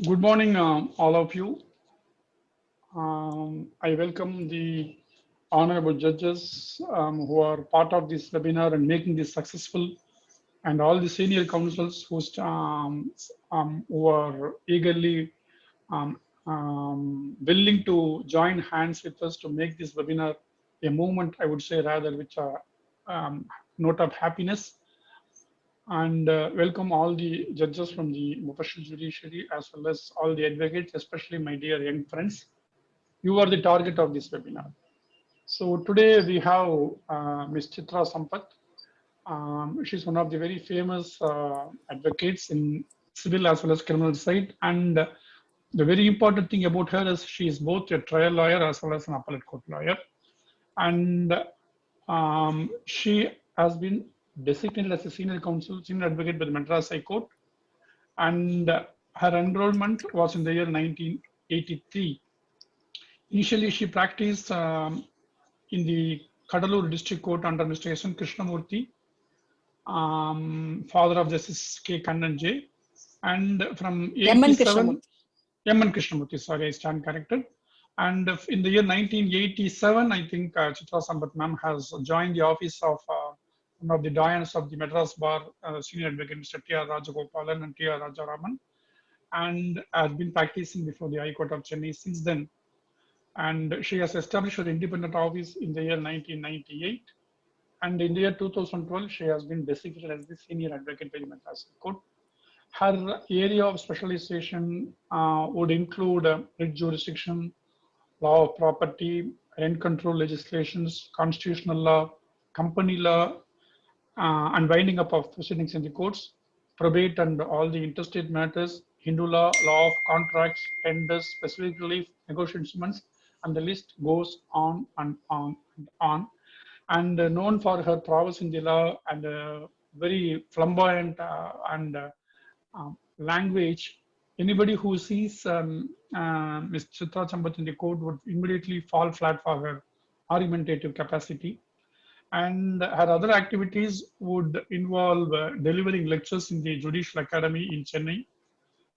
Good morning, all of you. I welcome the honorable judges who are part of this webinar and making this successful, and all the senior counsels who are eagerly willing to join hands with us to make this webinar a movement, I would say, rather, which a note of happiness. And welcome all the judges from the professional judiciary as well as all the advocates, especially my dear young friends. You are the target of this webinar. So today we have Ms.Chithra Sampath. She's one of the very famous advocates in civil as well as criminal side. And the very important thing about her is she is both a trial lawyer as well as an appellate court lawyer. And she has been designated as a senior counsel, senior advocate by the Madras High Court. And her enrollment was in the year 1983. Initially, she practiced in the Kadalur District Court under Mr. S. N. Krishnamurthy, father of Justice K. Kannan J. And from 87, M.N. Krishnamurthy, sorry, I stand corrected. And in the year 1987, I think Chithra Sampath ma'am has joined the office of one of the doyens of the Madras Bar, senior advocate Mr. T.R. Rajagopalan and T.R. Rajaraman, and has been practicing before the High Court of Chennai since then. And she has established her independent office in the year 1998. And in the year 2012, she has been designated as the senior advocate by the Madras High Court. Her area of specialization would include writ jurisdiction, law of property, rent control legislations, constitutional law, company law, and winding up of proceedings in the courts, probate and all the interstate matters, Hindu law, law of contracts, tenders, specific relief, negotiation instruments, and the list goes on and on and on. And known for her prowess in the law and very flamboyant language, anybody who sees Ms. Chithra Sampath in the court would immediately fall flat for her argumentative capacity. And her other activities would involve delivering lectures in the Judicial Academy in Chennai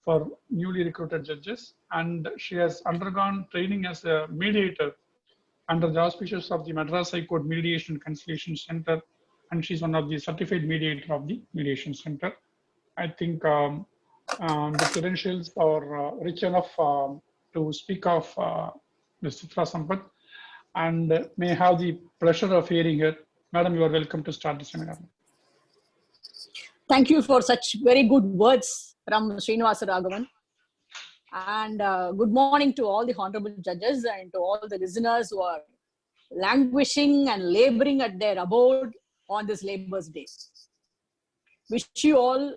for newly recruited judges. And she has undergone training as a mediator under the auspices of the Madras High Court Mediation and Conciliation Center. And she's one of the certified mediator of the Mediation Center. I think the credentials are rich enough to speak of Ms. Chithra Sampath, and may have the pleasure of hearing her. Madam, you are welcome to start the seminar. Thank you for such very good words from Srinivasa Raghavan. And good morning to all the honorable judges and to all the listeners who are languishing and laboring at their abode on this Labour's Day. Wish you all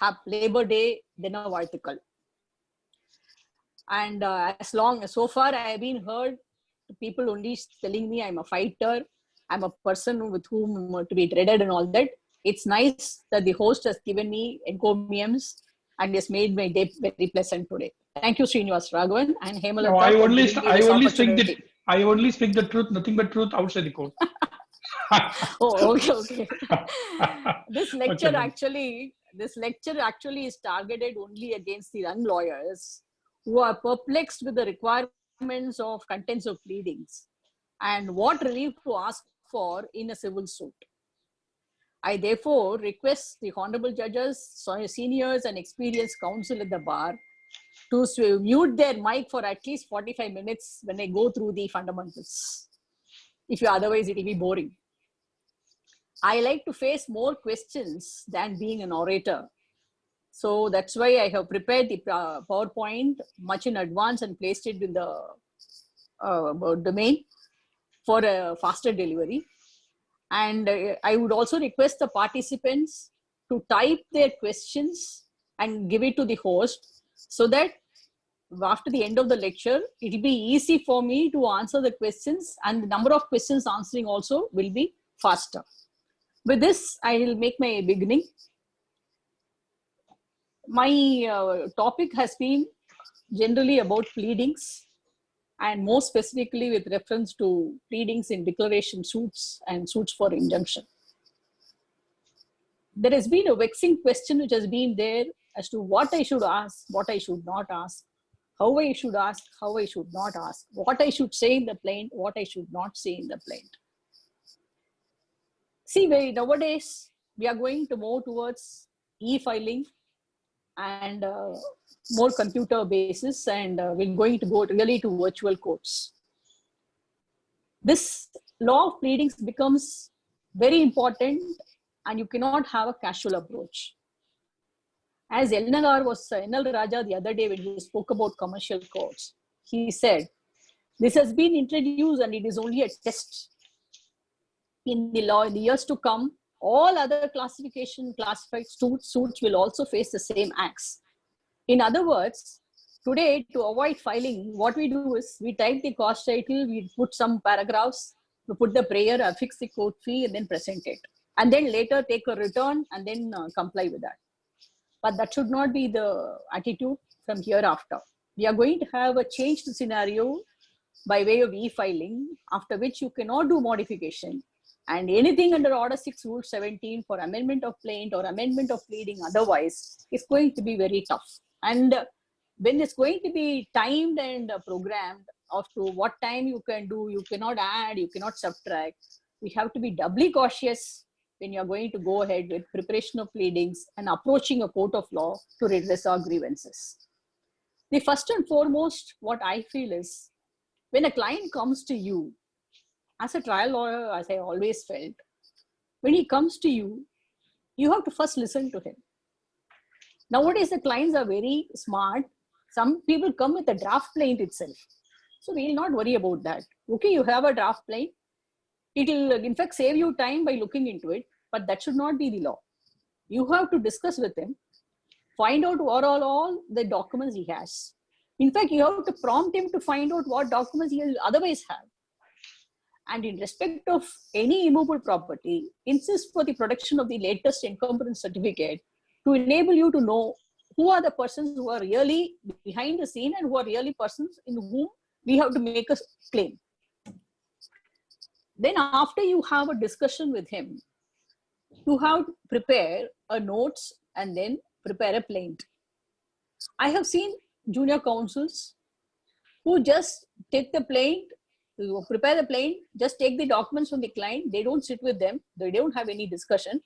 have Labor Day dinner Vartikal. And so far I have been heard people only telling me I'm a fighter, I'm a person with whom to be dreaded and all that. It's nice that the host has given me encomiums and has made my day very pleasant today. Thank you, Srinivas Raghavan and Hemalatha. No, I only speak the truth, nothing but truth outside the court. Oh, okay. This lecture actually is targeted only against the young lawyers who are perplexed with the requirements of contents of pleadings and what relief to ask for in a civil suit. I therefore request the honorable judges, seniors and experienced counsel at the bar to mute their mic for at least 45 minutes when I go through the fundamentals. Otherwise it will be boring. I like to face more questions than being an orator. So that's why I have prepared the PowerPoint much in advance and placed it in the domain for a faster delivery. And I would also request the participants to type their questions and give it to the host so that after the end of the lecture, it will be easy for me to answer the questions, and the number of questions answering also will be faster. With this, I will make my beginning. My topic has been generally about pleadings, and more specifically with reference to pleadings in declaration suits and suits for injunction. There has been a vexing question which has been there as to what I should ask, what I should not ask, how I should ask, how I should not ask, what I should say in the plaint, what I should not say in the plaint. See, nowadays, we are going to move towards e-filing and more computer basis, and we're going to go really to virtual courts. This law of pleadings becomes very important, and you cannot have a casual approach. As NL Raja the other day when he spoke about commercial courts, he said, this has been introduced and it is only a test. In the law, in the years to come, all other classified suits will also face the same acts. In other words, today, to avoid filing, what we do is we type the cost title, we put some paragraphs, we put the prayer, affix the court fee, and then present it. And then later take a return and then comply with that. But that should not be the attitude from hereafter. We are going to have a changed scenario by way of e-filing, after which you cannot do modification. And anything under Order 6, Rule 17 for amendment of plaint or amendment of pleading otherwise is going to be very tough. And when it's going to be timed and programmed as to what time you can do, you cannot add, you cannot subtract. We have to be doubly cautious when you're going to go ahead with preparation of pleadings and approaching a court of law to redress our grievances. The first and foremost, what I feel is, when a client comes to you, as a trial lawyer, as I always felt, when he comes to you, you have to first listen to him. Nowadays, the clients are very smart. Some people come with a draft plaint itself. So we'll not worry about that. Okay, you have a draft plaint. It will, in fact, save you time by looking into it, but that should not be the law. You have to discuss with him, find out what are all the documents he has. In fact, you have to prompt him to find out what documents he will otherwise have. And in respect of any immovable property, insist for the production of the latest encumbrance certificate to enable you to know who are the persons who are really behind the scene and who are really persons in whom we have to make a claim. Then after you have a discussion with him, you have to prepare a notes and then prepare a plaint. I have seen junior counsels who just take the plaint, prepare the plaint, just take the documents from the client. They don't sit with them. They don't have any discussion.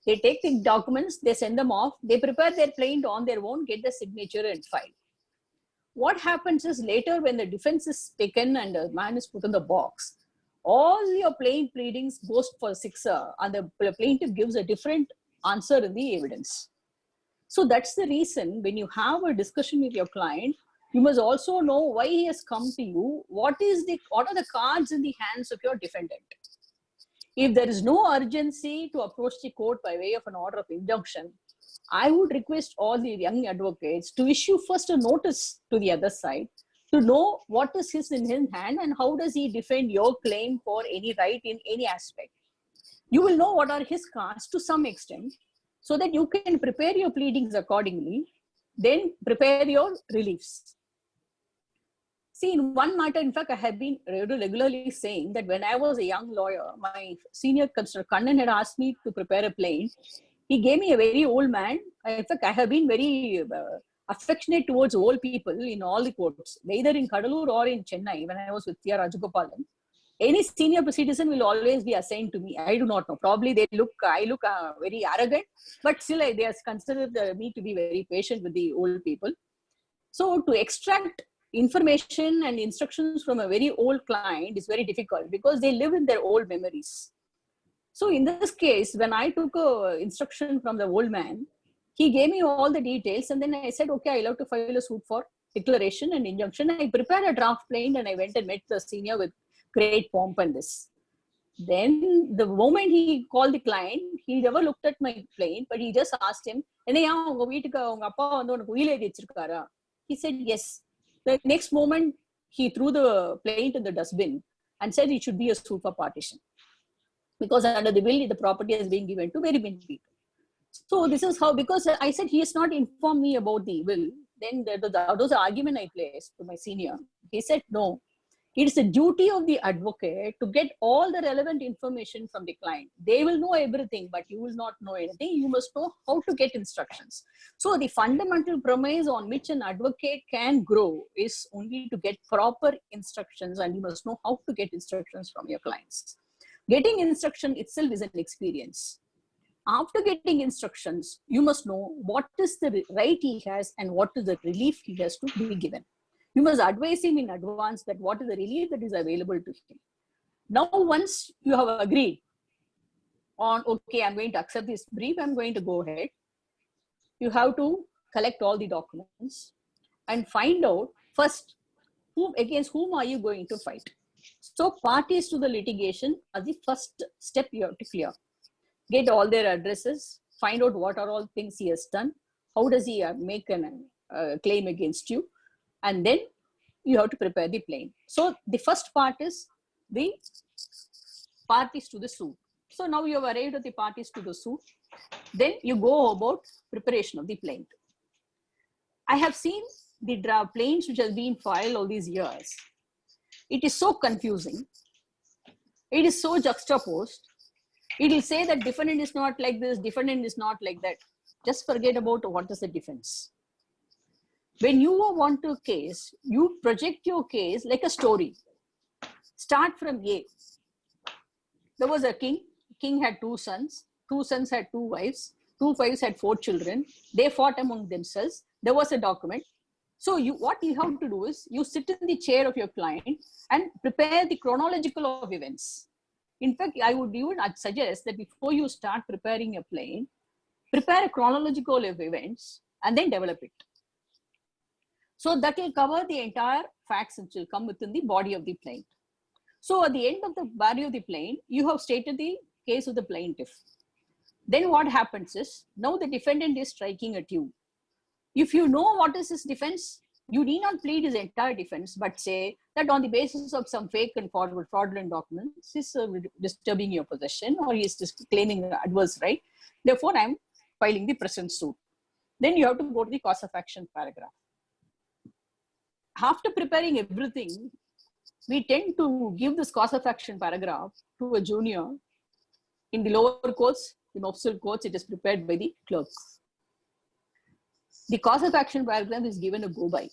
They take the documents, they send them off. They prepare their plaint on their own, get the signature and file. What happens is later when the defense is taken and the man is put in the box, all your plaint pleadings goes for sixer and the plaintiff gives a different answer in the evidence. So that's the reason when you have a discussion with your client, you must also know why he has come to you. What are the cards in the hands of your defendant? If there is no urgency to approach the court by way of an order of injunction, I would request all the young advocates to issue first a notice to the other side to know what is in his hand and how does he defend your claim for any right in any aspect. You will know what are his cards to some extent so that you can prepare your pleadings accordingly, then prepare your reliefs. See, in one matter, in fact, I have been regularly saying that when I was a young lawyer, my senior constable Kannan had asked me to prepare a plaint. He gave me a very old man. In fact, I have been very affectionate towards old people in all the courts, either in Kadalur or in Chennai when I was with T.R. Rajagopalan. Any senior citizen will always be assigned to me. I do not know. Probably I look very arrogant, but still they have considered me to be very patient with the old people. So to extract information and instructions from a very old client is very difficult because they live in their old memories. So in this case, when I took instruction from the old man, he gave me all the details and then I said, okay, I'll have to file a suit for declaration and injunction. I prepared a draft plaint and I went and met the senior with great pomp and this. Then the moment he called the client, he never looked at my plaint, but he just asked him, he said, yes. The next moment, he threw the plaint in the dustbin and said it should be a suit for partition. Because under the will, the property has been given to very many people. So this is how, because I said he has not informed me about the will, then that was the argument I placed to my senior. He said, no, It is the duty of the advocate to get all the relevant information from the client. They will know everything, but you will not know anything. You must know how to get instructions. So the fundamental premise on which an advocate can grow is only to get proper instructions, and you must know how to get instructions from your clients. Getting instruction itself is an experience. After getting instructions, you must know what is the right he has and what is the relief he has to be given. You must advise him in advance that what is the relief that is available to him. Now, once you have agreed on, okay, I'm going to accept this brief, I'm going to go ahead, you have to collect all the documents and find out first, against whom are you going to fight? So parties to the litigation are the first step you have to clear. Get all their addresses, find out what are all things he has done, how does he make a claim against you, and then you have to prepare the plaint. So the first part is the parties to the suit. So now you have arrived at the parties to the suit. Then you go about preparation of the plaint. I have seen the draft plaints which has been filed all these years. It is so confusing. It is so juxtaposed. It will say that defendant is not like this, defendant is not like that. Just forget about what is the defense. When you want a case, you project your case like a story. Start from A. There was a king. King had 2 sons. 2 sons had 2 wives. 2 wives had 4 children. They fought among themselves. There was a document. So what you have to do is you sit in the chair of your client and prepare the chronological of events. In fact, I would even suggest that before you start preparing a plaint, prepare a chronological of events and then develop it. So that will cover the entire facts which will come within the body of the plaint. So at the end of the body of the plaint, you have stated the case of the plaintiff. Then what happens is, now the defendant is striking at you. If you know what is his defense, you need not plead his entire defense, but say that on the basis of some fake and fraudulent documents, he's disturbing your possession or he's just claiming an adverse right. Therefore, I'm filing the present suit. Then you have to go to the cause of action paragraph. After preparing everything, we tend to give this cause of action paragraph to a junior. In the lower courts, in official courts, it is prepared by the clerk. The cause of action paragraph is given a go by.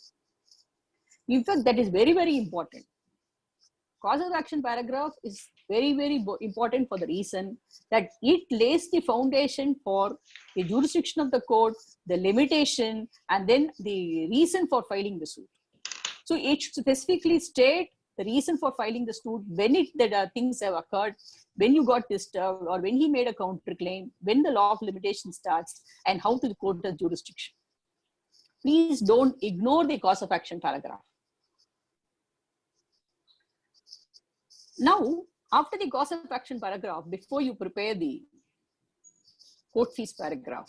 In fact, that is very, very important. Cause of action paragraph is very, very important for the reason that it lays the foundation for the jurisdiction of the court, the limitation, and then the reason for filing the suit. So it should specifically state the reason for filing the suit, when things have occurred, when you got disturbed, or when he made a counterclaim, when the law of limitation starts, and how to the court has jurisdiction. Please don't ignore the cause of action paragraph. Now, after the cause of action paragraph, before you prepare the court fees paragraph,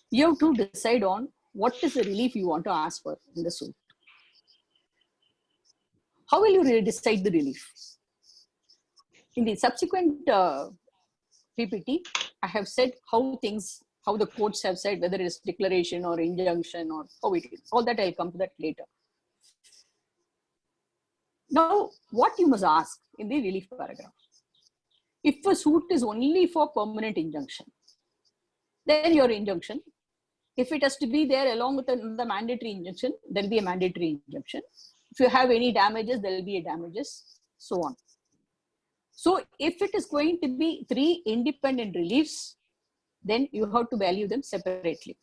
you have to decide on what is the relief you want to ask for in the suit. How will you decide the relief? In the subsequent PPT, I have said how the courts have said, whether it is declaration or injunction or how it is. All that I'll come to that later. Now, what you must ask in the relief paragraph. If a suit is only for permanent injunction, then your injunction. If it has to be there along with the mandatory injunction, there will be a mandatory injunction. If you have any damages, there will be a damages, so on. So if it is going to be 3 independent reliefs, then you have to value them separately.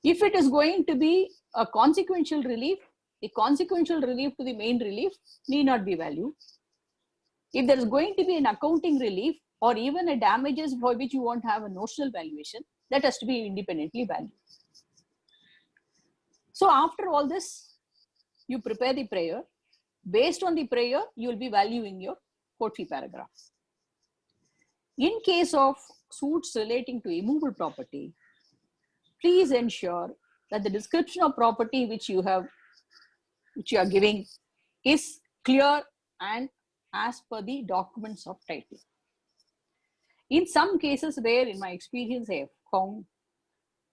If it is going to be a consequential relief, the consequential relief to the main relief need not be valued. If there is going to be an accounting relief or even a damages for which you want to have a notional valuation, that has to be independently valued. So after all this, you prepare the prayer. Based on the prayer, you will be valuing your court fee paragraph. In case of suits relating to immovable property, please ensure that the description of property which you are giving is clear and as per the documents of title. In some cases where, in my experience, I have found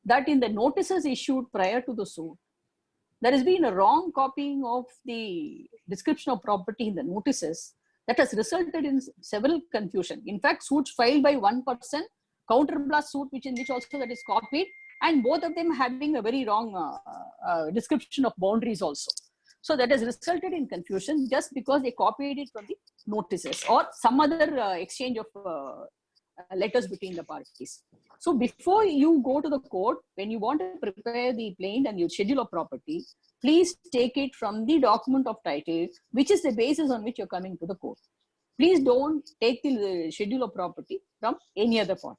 that in the notices issued prior to the suit, there has been a wrong copying of the description of property in the notices that has resulted in several confusion. In fact, suits filed by one person, counterblast suit which also that is copied, and both of them having a very wrong description of boundaries also. So that has resulted in confusion just because they copied it from the notices or some other exchange of letters between the parties. So before you go to the court, when you want to prepare the plaint and your schedule of property, please take it from the document of title, which is the basis on which you're coming to the court. Please don't take the schedule of property from any other point.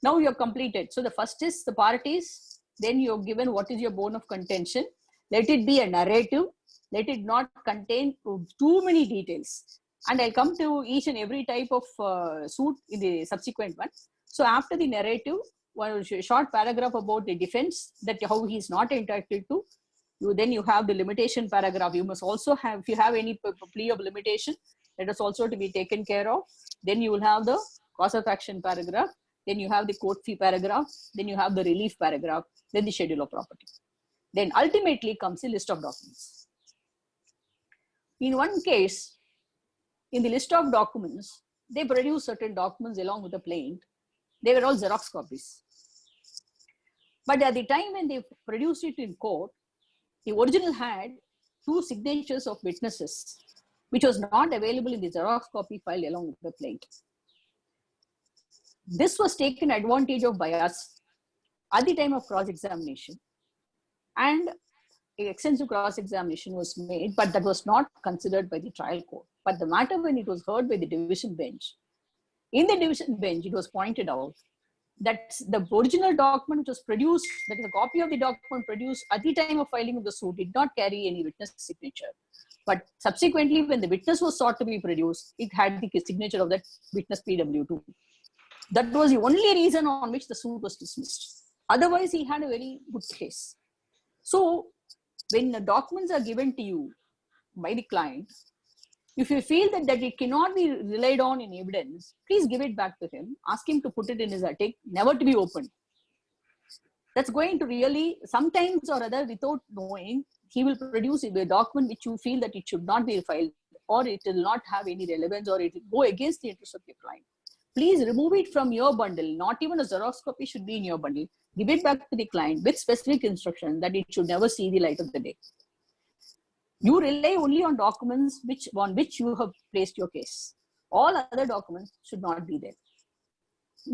Now you're completed. So the first is the parties, then you're given what is your bone of contention. Let it be a narrative. Let it not contain too many details. And I'll come to each and every type of suit in the subsequent one. So after the narrative, one short paragraph about the defense, that how he is not entitled to. Then you have the limitation paragraph. You must also have, if you have any plea of limitation, that is also to be taken care of. Then you will have the cause of action paragraph. Then you have the court fee paragraph. Then you have the relief paragraph. Then the schedule of property. Then ultimately comes the list of documents. In one case, in the list of documents, they produce certain documents along with the plaint. They were all Xerox copies. But at the time when they produced it in court, the original had 2 signatures of witnesses, which was not available in the Xerox copy file along with the plaint. This was taken advantage of by us at the time of cross-examination, and extensive cross-examination was made, but that was not considered by the trial court. But the matter, when it was heard by the division bench, in the division bench, it was pointed out that the original document which was produced, that is a copy of the document produced at the time of filing of the suit, did not carry any witness signature. But subsequently, when the witness was sought to be produced, it had the signature of that witness PW2. That was the only reason on which the suit was dismissed. Otherwise, he had a very good case. So when the documents are given to you by the client, if you feel that it cannot be relied on in evidence, please give it back to him. Ask him to put it in his attic, never to be opened. That's going to really, sometimes or other, without knowing, he will produce a document which you feel that it should not be filed, or it will not have any relevance, or it will go against the interest of your client. Please remove it from your bundle. Not even a Xerox copy should be in your bundle. Give it back to the client with specific instruction that it should never see the light of the day. You rely only on documents on which you have placed your case. All other documents should not be there.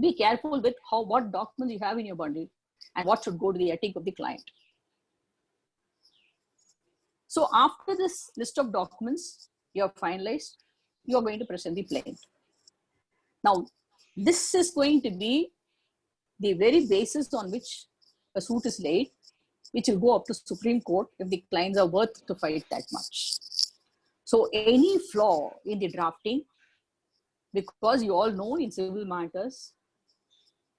Be careful with what documents you have in your bundle and what should go to the attic of the client. So after this list of documents you have finalized, you are going to present the plaint. Now, this is going to be the very basis on which a suit is laid, which will go up to Supreme Court if the clients are worth to fight that much. So any flaw in the drafting, because you all know in civil matters,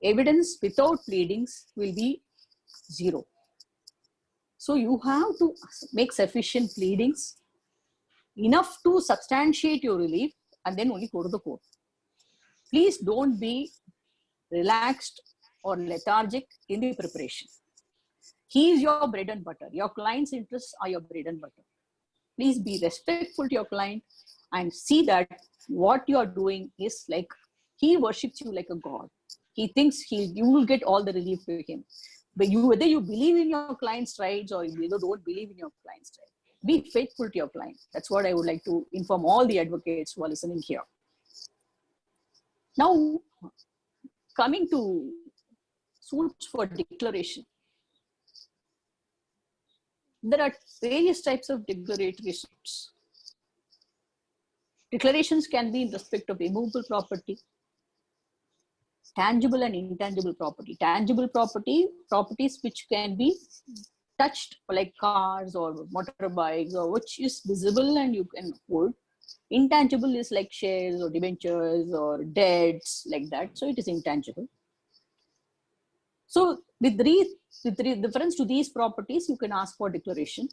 evidence without pleadings will be 0. So you have to make sufficient pleadings, enough to substantiate your relief, and then only go to the court. Please don't be relaxed or lethargic in the preparation. He is your bread and butter. Your client's interests are your bread and butter. Please be respectful to your client and see that what you are doing is like, he worships you like a god. He thinks you will get all the relief for him. But whether you believe in your client's rights or you don't believe in your client's rights, be faithful to your client. That's what I would like to inform all the advocates who are listening here. Now, coming to suits for declaration. There are various types of declaratory suits. Declarations can be in respect of immovable property, tangible and intangible property. Tangible property, properties which can be touched, like cars or motorbikes, or which is visible and you can hold. Intangible is like shares or debentures or debts, like that. So it is intangible. So with reference to these properties, you can ask for declaration.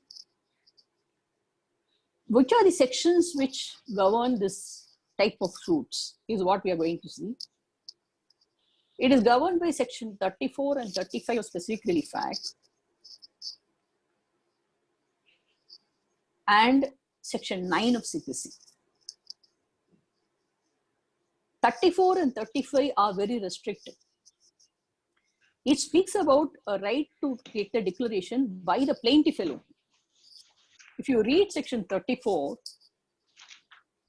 Which are the sections which govern this type of suits is what we are going to see. It is governed by section 34 and 35 of Specific Relief Act. and section 9 of CPC. 34 and 35 are very restricted. It speaks about a right to take the declaration by the plaintiff alone. If you read section 34,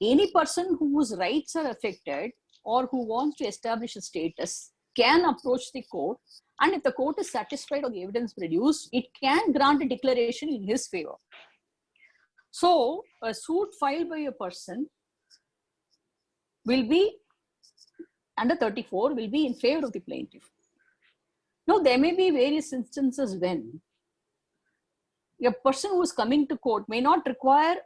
any person whose rights are affected or who wants to establish a status can approach the court, and if the court is satisfied of the evidence produced, it can grant a declaration in his favor. So a suit filed by a person will be under 34 will be in favor of the plaintiff. Now, there may be various instances when a person who is coming to court may not require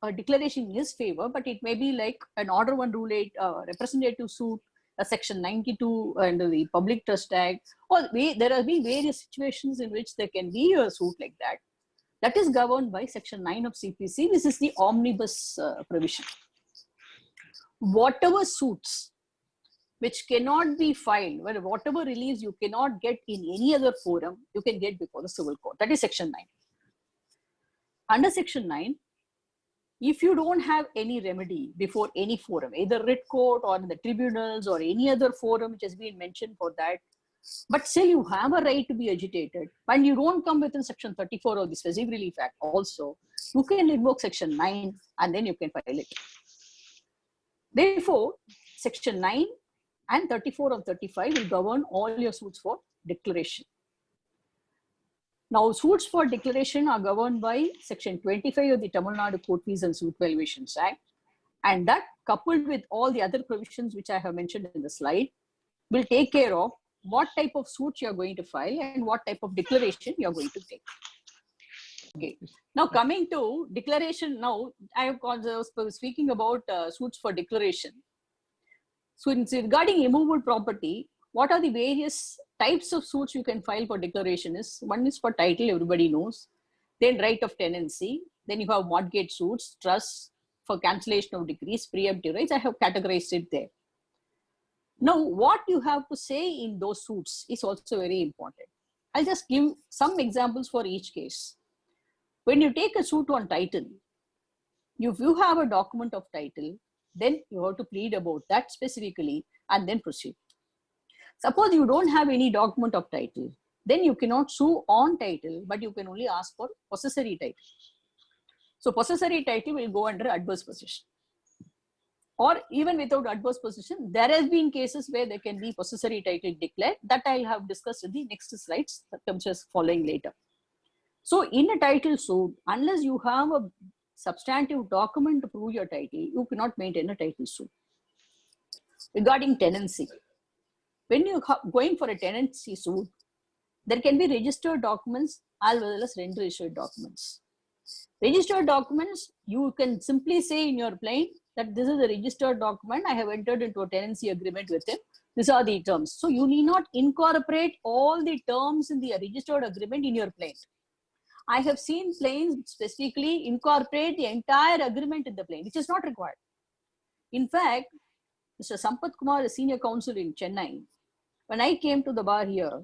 a declaration in his favor, but it may be like an Order 1 Rule 8 representative suit, a Section 92 under the Public Trust Act, or there have been various situations in which there can be a suit like that. That is governed by Section 9 of CPC. This is the omnibus provision. Whatever suits which cannot be filed, whatever reliefs you cannot get in any other forum, you can get before the civil court. That is Section 9. Under Section 9, if you don't have any remedy before any forum, either writ court or in the tribunals or any other forum which has been mentioned for that, but still you have a right to be agitated and you don't come within Section 34 of the Specific Relief Act also, you can invoke Section 9 and then you can file it. Therefore, Section 9 and 34 of 35 will govern all your suits for declaration. Now, suits for declaration are governed by Section 25 of the Tamil Nadu Court Fees and Suit Valuations Act, and that, coupled with all the other provisions which I have mentioned in the slide, will take care of what type of suit you are going to file and what type of declaration you are going to take. Okay. Now, coming to declaration, now I was speaking about suits for declaration. So, regarding immovable property, what are the various types of suits you can file for declaration is, one is for title, everybody knows, then right of tenancy, then you have mortgage suits, trusts, for cancellation of decrees, preemptive rights. I have categorized it there. Now, what you have to say in those suits is also very important. I'll just give some examples for each case. When you take a suit on title, if you have a document of title, then you have to plead about that specifically and then proceed. Suppose you don't have any document of title, then you cannot sue on title, but you can only ask for possessory title. So possessory title will go under adverse possession. Or even without adverse possession, there has been cases where there can be possessory title declared, that I'll have discussed in the next slides, that comes just following later. So in a title suit, unless you have a substantive document to prove your title, you cannot maintain a title suit. Regarding tenancy, when you are going for a tenancy suit, there can be registered documents as well as unregistered documents. Registered documents, you can simply say in your plaint that this is a registered document, I have entered into a tenancy agreement with him, these are the terms. So you need not incorporate all the terms in the registered agreement in your plaint. I have seen plaints specifically incorporate the entire agreement in the plaint, which is not required. In fact, Mr. Sampath Kumar, a senior counsel in Chennai, when I came to the bar here,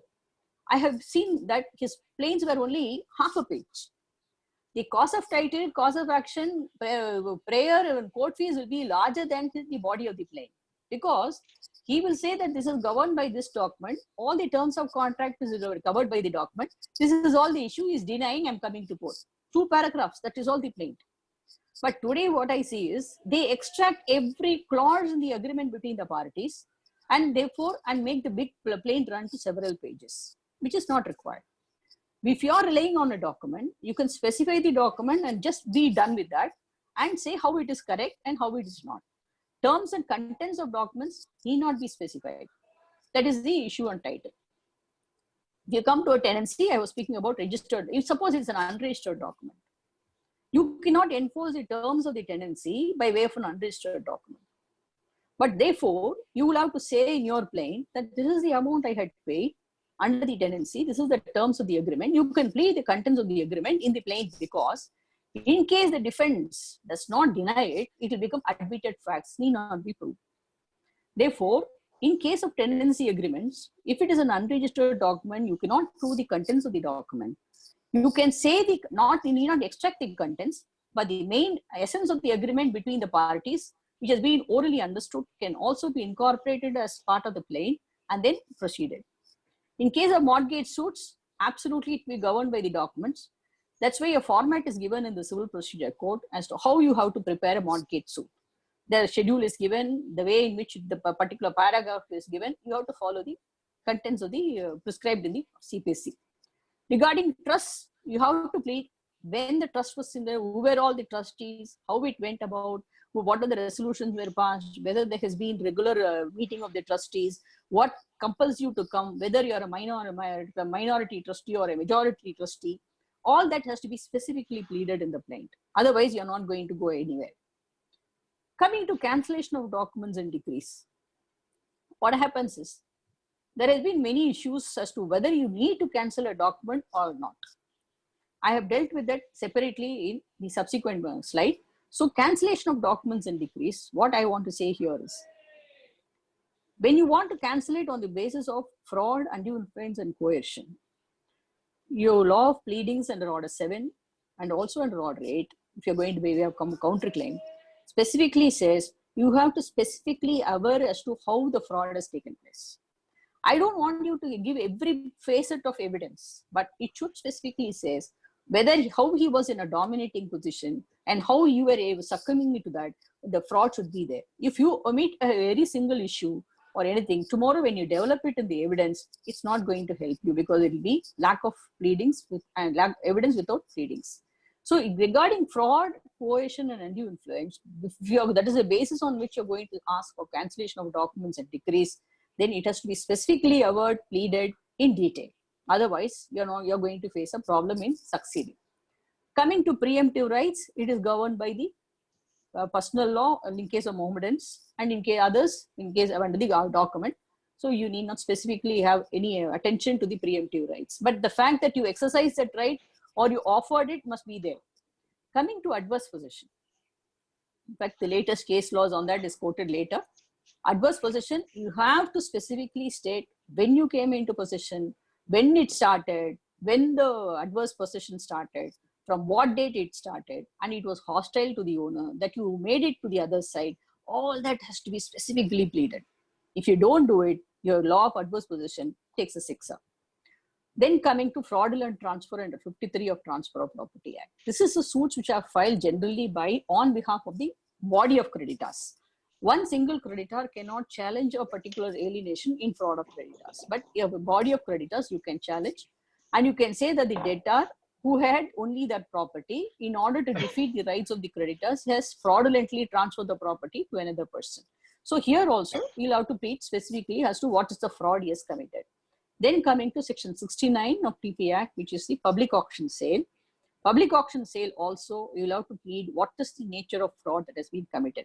I have seen that his plaints were only half a page. The cause of title, cause of action, prayer and court fees will be larger than the body of the plaint, because he will say that this is governed by this document, all the terms of contract is covered by the document, this is all the issue, is denying I'm coming to court. 2 paragraphs, that is all the plaint. But today what I see is they extract every clause in the agreement between the parties and therefore make the big plaint run to several pages, which is not required. If you are relying on a document, you can specify the document and just be done with that and say how it is correct and how it is not. Terms and contents of documents need not be specified. That is the issue on title. If you come to a tenancy, I was speaking about registered. If suppose it's an unregistered document, you cannot enforce the terms of the tenancy by way of an unregistered document. But therefore, you will have to say in your plaint that this is the amount I had paid under the tenancy, this is the terms of the agreement. You can plead the contents of the agreement in the plaint, because in case the defense does not deny it, it will become admitted facts, need not be proved. Therefore, in case of tenancy agreements, if it is an unregistered document, you cannot prove the contents of the document. You can say you need not extract the contents, but the main essence of the agreement between the parties, which has been orally understood, can also be incorporated as part of the plaint and then proceeded. In case of mortgage suits, absolutely it will be governed by the documents. That's why a format is given in the Civil Procedure Code as to how you have to prepare a mortgage suit. The schedule is given, the way in which the particular paragraph is given, you have to follow the contents of the prescribed in the CPC. Regarding trusts, you have to plead when the trust was in there, who were all the trustees, how it went about, what are the resolutions were passed, whether there has been regular meeting of the trustees, what compels you to come, whether you are a minority trustee or a majority trustee. All that has to be specifically pleaded in the plaint. Otherwise, you are not going to go anywhere. Coming to cancellation of documents and decrees, what happens is, there has been many issues as to whether you need to cancel a document or not. I have dealt with that separately in the subsequent slide. So cancellation of documents and decrees, what I want to say here is, when you want to cancel it on the basis of fraud, undue influence and coercion, your law of pleadings under Order 7 and also under Order 8, if you're going to be a counterclaim, specifically says you have to specifically aware as to how the fraud has taken place. I don't want you to give every facet of evidence, but it should specifically says whether how he was in a dominating position and how you were succumbing to that, the fraud should be there. If you omit a very single issue or anything, tomorrow when you develop it in the evidence, it's not going to help you because it will be lack of pleadings and lack evidence without pleadings. So regarding fraud, coercion and undue influence, that is the basis on which you're going to ask for cancellation of documents and decrees, then it has to be specifically averred, pleaded in detail. Otherwise, you're going to face a problem in succeeding. Coming to preemptive rights, it is governed by the personal law in case of Mohammedans and in case others, in case of under the document. So you need not specifically have any attention to the preemptive rights. But the fact that you exercise that right or you offered it must be there. Coming to adverse possession. In fact, the latest case laws on that is quoted later. Adverse possession, you have to specifically state when you came into possession, when it started, when the adverse possession started, from what date it started, and it was hostile to the owner, that you made it to the other side. All that has to be specifically pleaded. If you don't do it, your law of adverse possession takes a 6-up. Then coming to fraudulent transfer under 53 of Transfer of Property Act. This is the suits which are filed generally on behalf of the body of creditors. One single creditor cannot challenge a particular alienation in fraud of creditors, but you have a body of creditors you can challenge, and you can say that the debtor who had only that property, in order to defeat the rights of the creditors, has fraudulently transferred the property to another person. So here also you'll have to plead specifically as to what is the fraud he has committed. Then coming to section 69 of TP Act, which is the public auction sale. Public auction sale also you'll have to plead what is the nature of fraud that has been committed.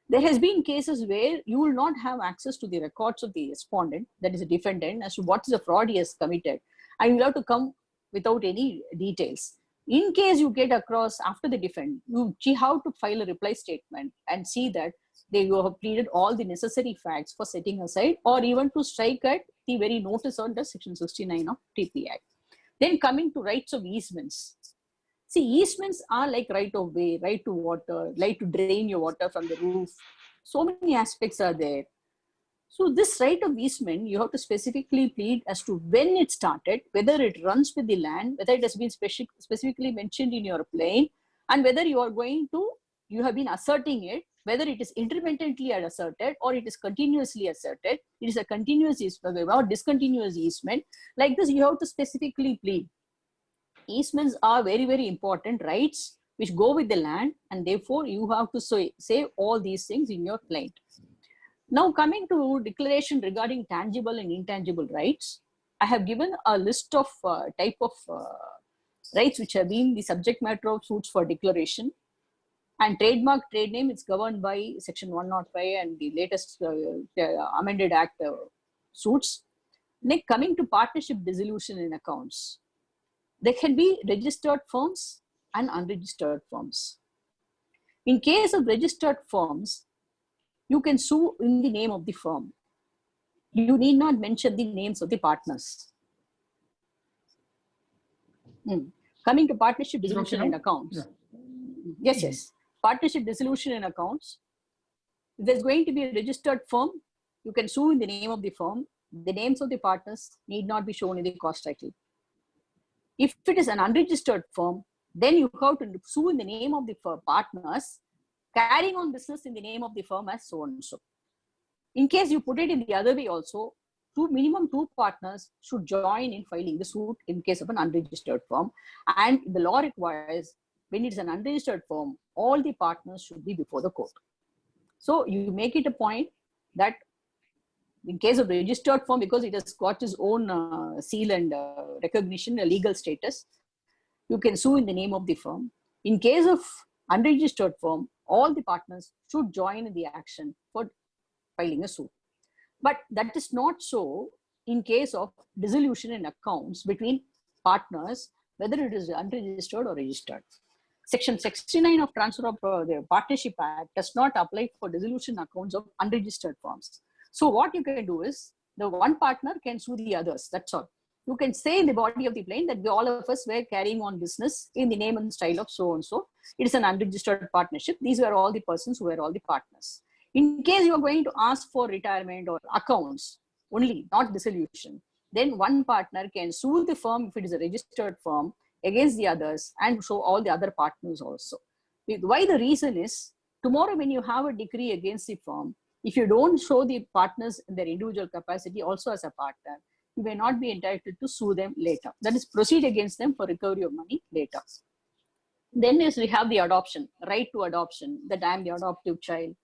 There has been cases where you will not have access to the records of the respondent, that is a defendant, as to what is the fraud he has committed, and you have to come without any details. In case you get across after the defend, you have to file a reply statement and see that you have pleaded all the necessary facts for setting aside or even to strike at the very notice under section 69 of TP Act. Then coming to rights of easements. See, easements are like right of way, right to water, right to drain your water from the roof. So many aspects are there. So this right of easement, you have to specifically plead as to when it started, whether it runs with the land, whether it has been specifically mentioned in your plan, and whether you have been asserting it, whether it is intermittently asserted or it is continuously asserted. It is a continuous easement or discontinuous easement. Like this, you have to specifically plead. Easements are very, very important rights which go with the land, and therefore you have to say all these things in your plaint. Now coming to declaration regarding tangible and intangible rights, I have given a list of type of rights which have been the subject matter of suits for declaration. And trademark, trade name, it's governed by section 105 and the latest amended act suits. Next, coming to partnership dissolution in accounts. There can be registered firms and unregistered firms. In case of registered firms, you can sue in the name of the firm. You need not mention the names of the partners. Coming to partnership dissolution and accounts. Yes. Partnership dissolution in accounts. If there's going to be a registered firm, you can sue in the name of the firm. The names of the partners need not be shown in the cost title. If it is an unregistered firm, then you have to sue in the name of the partners, carrying on business in the name of the firm as so and so. In case you put it in the other way also, minimum two partners should join in filing the suit in case of an unregistered firm. And the law requires, when it's an unregistered firm, all the partners should be before the court. So you make it a point that in case of registered firm, because it has got its own seal and recognition, a legal status, you can sue in the name of the firm. In case of unregistered firm, all the partners should join in the action for filing a suit. But that is not so in case of dissolution in accounts between partners, whether it is unregistered or registered. Section 69 of Transfer of the Partnership Act does not apply for dissolution accounts of unregistered firms. So what you can do is, the one partner can sue the others, that's all. You can say in the body of the plaint that all of us were carrying on business in the name and style of so and so. It is an unregistered partnership. These were all the persons who were all the partners. In case you are going to ask for retirement or accounts only, not dissolution, then one partner can sue the firm if it is a registered firm against the others and show all the other partners also. Why the reason is, tomorrow when you have a decree against the firm, if you don't show the partners in their individual capacity also as a partner, you may not be entitled to sue them later. That is, proceed against them for recovery of money later. Then is we have the adoption, right to adoption, that I am the adoptive child.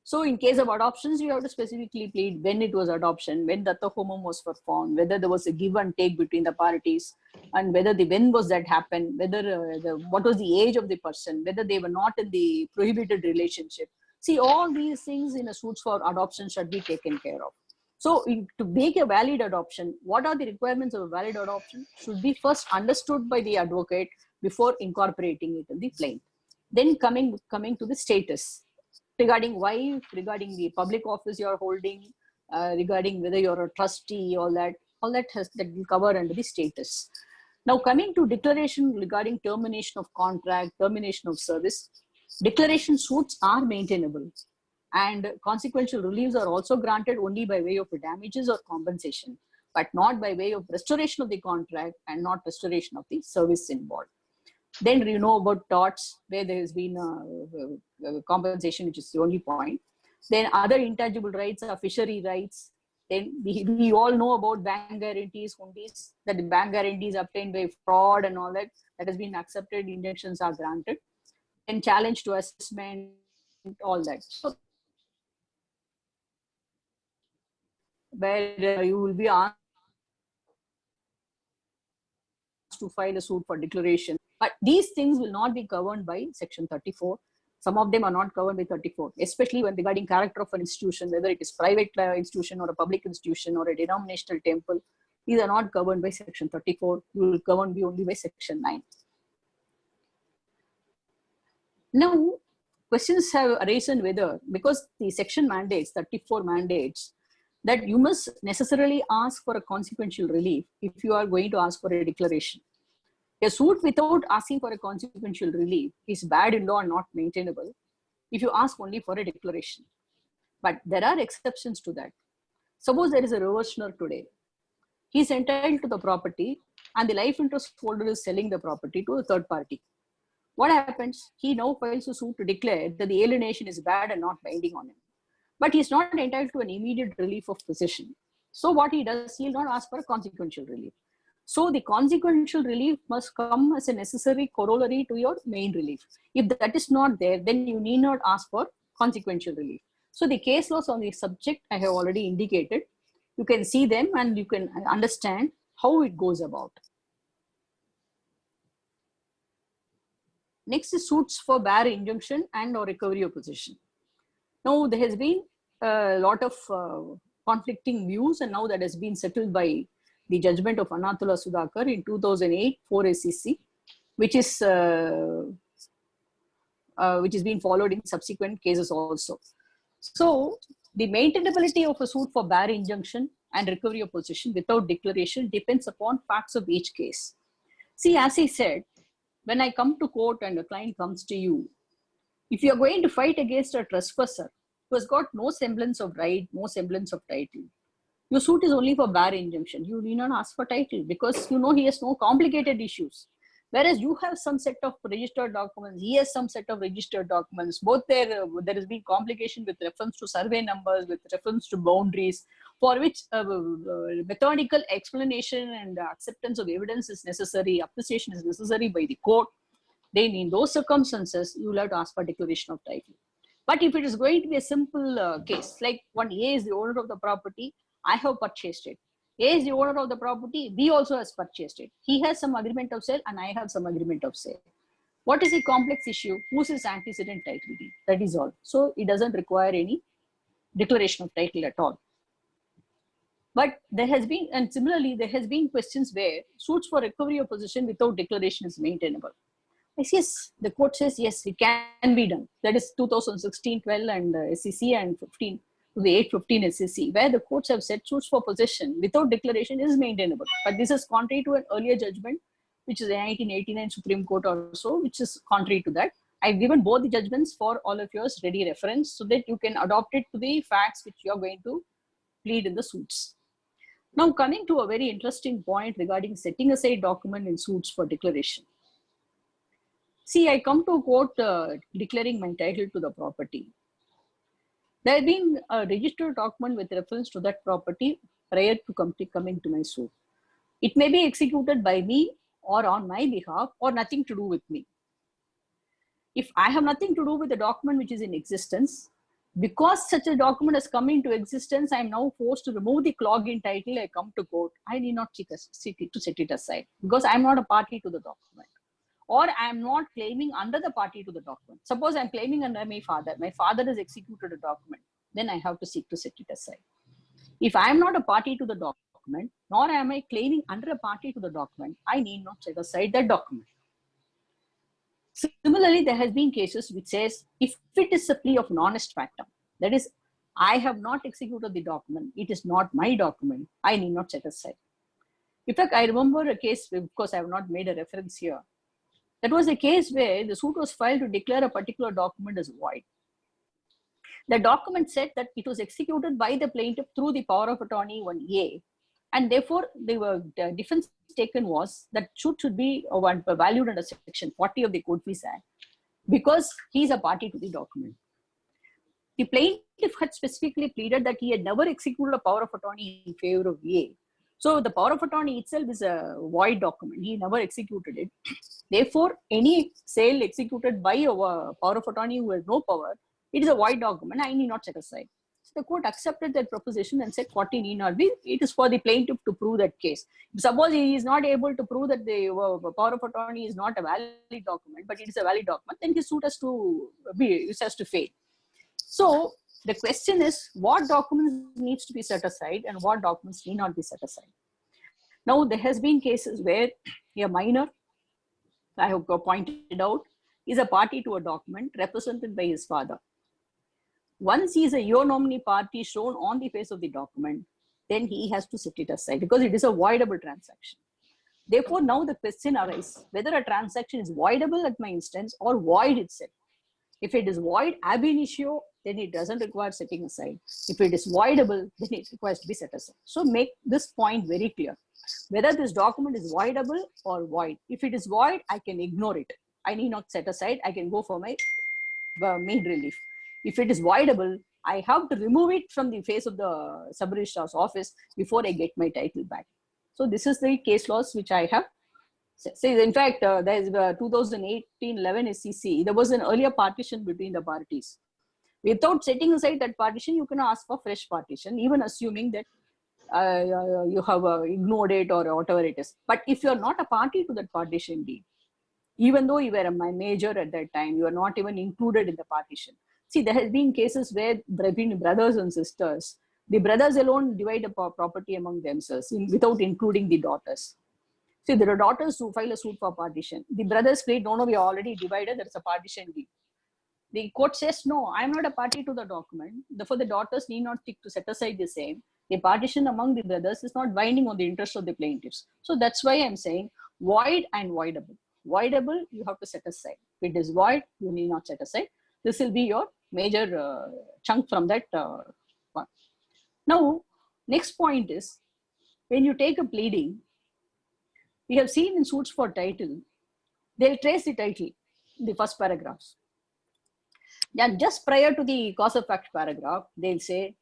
So in case of adoptions, you have to specifically plead when it was adoption, when the homum was performed, whether there was a give and take between the parties, and whether when was that happened, whether what was the age of the person, whether they were not in the prohibited relationship. See, all these things in a suit for adoption should be taken care of. So to make a valid adoption, what are the requirements of a valid adoption should be first understood by the advocate before incorporating it in the plaint. Then coming to the status, regarding wife, regarding the public office you are holding, regarding whether you're a trustee, all that will cover under the status. Now coming to declaration regarding termination of contract, termination of service, declaration suits are maintainable, and consequential reliefs are also granted only by way of damages or compensation, but not by way of restoration of the contract and not restoration of the service involved. Then you know about torts, where there has been compensation, which is the only point. Then other intangible rights are fishery rights. Then we all know about bank guarantees, hundis, that the bank guarantees obtained by fraud and all that has been accepted, injunctions are granted. Then challenge to assessment, all that. So where you will be asked to file a suit for declaration. But these things will not be governed by Section 34. Some of them are not covered by 34, especially when regarding character of an institution, whether it is private institution or a public institution or a denominational temple. These are not governed by Section 34. You will govern only by Section 9. Now, questions have arisen whether, because the section mandates, 34 mandates, that you must necessarily ask for a consequential relief if you are going to ask for a declaration. A suit without asking for a consequential relief is bad in law and not maintainable if you ask only for a declaration. But there are exceptions to that. Suppose there is a reversioner today. He is entitled to the property and the life interest holder is selling the property to a third party. What happens? He now files a suit to declare that the alienation is bad and not binding on him. But he is not entitled to an immediate relief of possession. So what he does, he will not ask for a consequential relief. So the consequential relief must come as a necessary corollary to your main relief. If that is not there, then you need not ask for consequential relief. So the case laws on the subject I have already indicated. You can see them and you can understand how it goes about. Next is suits for bare injunction and or recovery of possession. Now there has been a lot of conflicting views, and now that has been settled by the judgment of Anatula Sudhakar in 2008 4 SEC, which is been followed in subsequent cases also. So the maintainability of a suit for bare injunction and recovery of possession without declaration depends upon facts of each case. See, as I said, when I come to court and a client comes to you, if you're going to fight against a trespasser who has got no semblance of right, no semblance of title, your suit is only for bare injunction. You need not ask for title because you know he has no complicated issues. Whereas you have some set of registered documents, he has some set of registered documents. Both there has been complication with reference to survey numbers, with reference to boundaries, for which methodical explanation and acceptance of evidence is necessary, appreciation is necessary by the court. Then in those circumstances, you will have to ask for declaration of title. But if it is going to be a simple case, like one A is the owner of the property, I have purchased it. A is the owner of the property, B also has purchased it. He has some agreement of sale and I have some agreement of sale. What is the complex issue? Whose is antecedent title deed? That is all. So it doesn't require any declaration of title at all. But there has been, and similarly, there has been questions where suits for recovery of possession without declaration is maintainable. Yes, the court says, yes, it can be done. That is 2016-12 and SEC and 15 to the 815 SEC, where the courts have said suits for possession without declaration is maintainable. But this is contrary to an earlier judgment, which is a 1989 Supreme Court or so, which is contrary to that. I've given both the judgments for all of yours ready reference so that you can adopt it to the facts which you are going to plead in the suits. Now, coming to a very interesting point regarding setting aside document in suits for declaration. See, I come to court declaring my title to the property. There has been a registered document with reference to that property prior to coming to my suit. It may be executed by me or on my behalf or nothing to do with me. If I have nothing to do with the document which is in existence, because such a document has come into existence, I am now forced to remove the clause in title. I come to court. I need not seek it to set it aside because I am not a party to the document. Or I am not claiming under the party to the document. Suppose I am claiming under my father. My father has executed a document. Then I have to seek to set it aside. If I am not a party to the document, nor am I claiming under a party to the document, I need not set aside that document. Similarly, there has been cases which says, if it is a plea of non-est factum, that is, I have not executed the document, it is not my document, I need not set aside. In fact, I remember a case, of course, I have not made a reference here. That was a case where the suit was filed to declare a particular document as void. The document said that it was executed by the plaintiff through the power of attorney 1A, and therefore the defense taken was that suit should be valued under section 40 of the Code Fees Act because he is a party to the document. The plaintiff had specifically pleaded that he had never executed a power of attorney in favor of A. So the power of attorney itself is a void document. He never executed it. Therefore, any sale executed by a power of attorney who has no power, it is a void document. I need not set aside. So the court accepted that proposition and said 40 need not be. It is for the plaintiff to prove that case. Suppose he is not able to prove that the power of attorney is not a valid document, but it is a valid document, then his suit has to fail. So the question is, what documents needs to be set aside and what documents need not be set aside. Now, there has been cases where a minor, I have pointed out, is a party to a document represented by his father. Once he is a eo nomini party shown on the face of the document, then he has to set it aside because it is a voidable transaction. Therefore, now the question arises whether a transaction is voidable at my instance or void itself. If it is void ab initio, then it doesn't require setting aside. If it is voidable, then it requires to be set aside. So make this point very clear. Whether this document is voidable or void. If it is void, I can ignore it. I need not set aside. I can go for my main relief. If it is voidable, I have to remove it from the face of the sub-registrar's office before I get my title back. So this is the case laws which I have. Say, in fact, there is 2018-11 SEC. There was an earlier partition between the parties. Without setting aside that partition, you can ask for fresh partition, even assuming that you have ignored it or whatever it is. But if you are not a party to that partition deed, even though you were my major at that time, you are not even included in the partition. See, there has been cases where there have been brothers and sisters. The brothers alone divide the property among themselves without including the daughters. See, there are daughters who file a suit for partition. The brothers plead, no, we are already divided, there is a partition deed. The court says, no, I am not a party to the document. Therefore, the daughters need not seek to set aside the same. The partition among the brothers is not binding on the interest of the plaintiffs. So that's why I'm saying void and voidable. voidable, you have to set aside. If it is void, you need not set aside. This will be your major chunk from that one. Now, next point is, when you take a pleading, we have seen in suits for title, they'll trace the title in the first paragraphs. And just prior to the cause of fact paragraph, they'll say,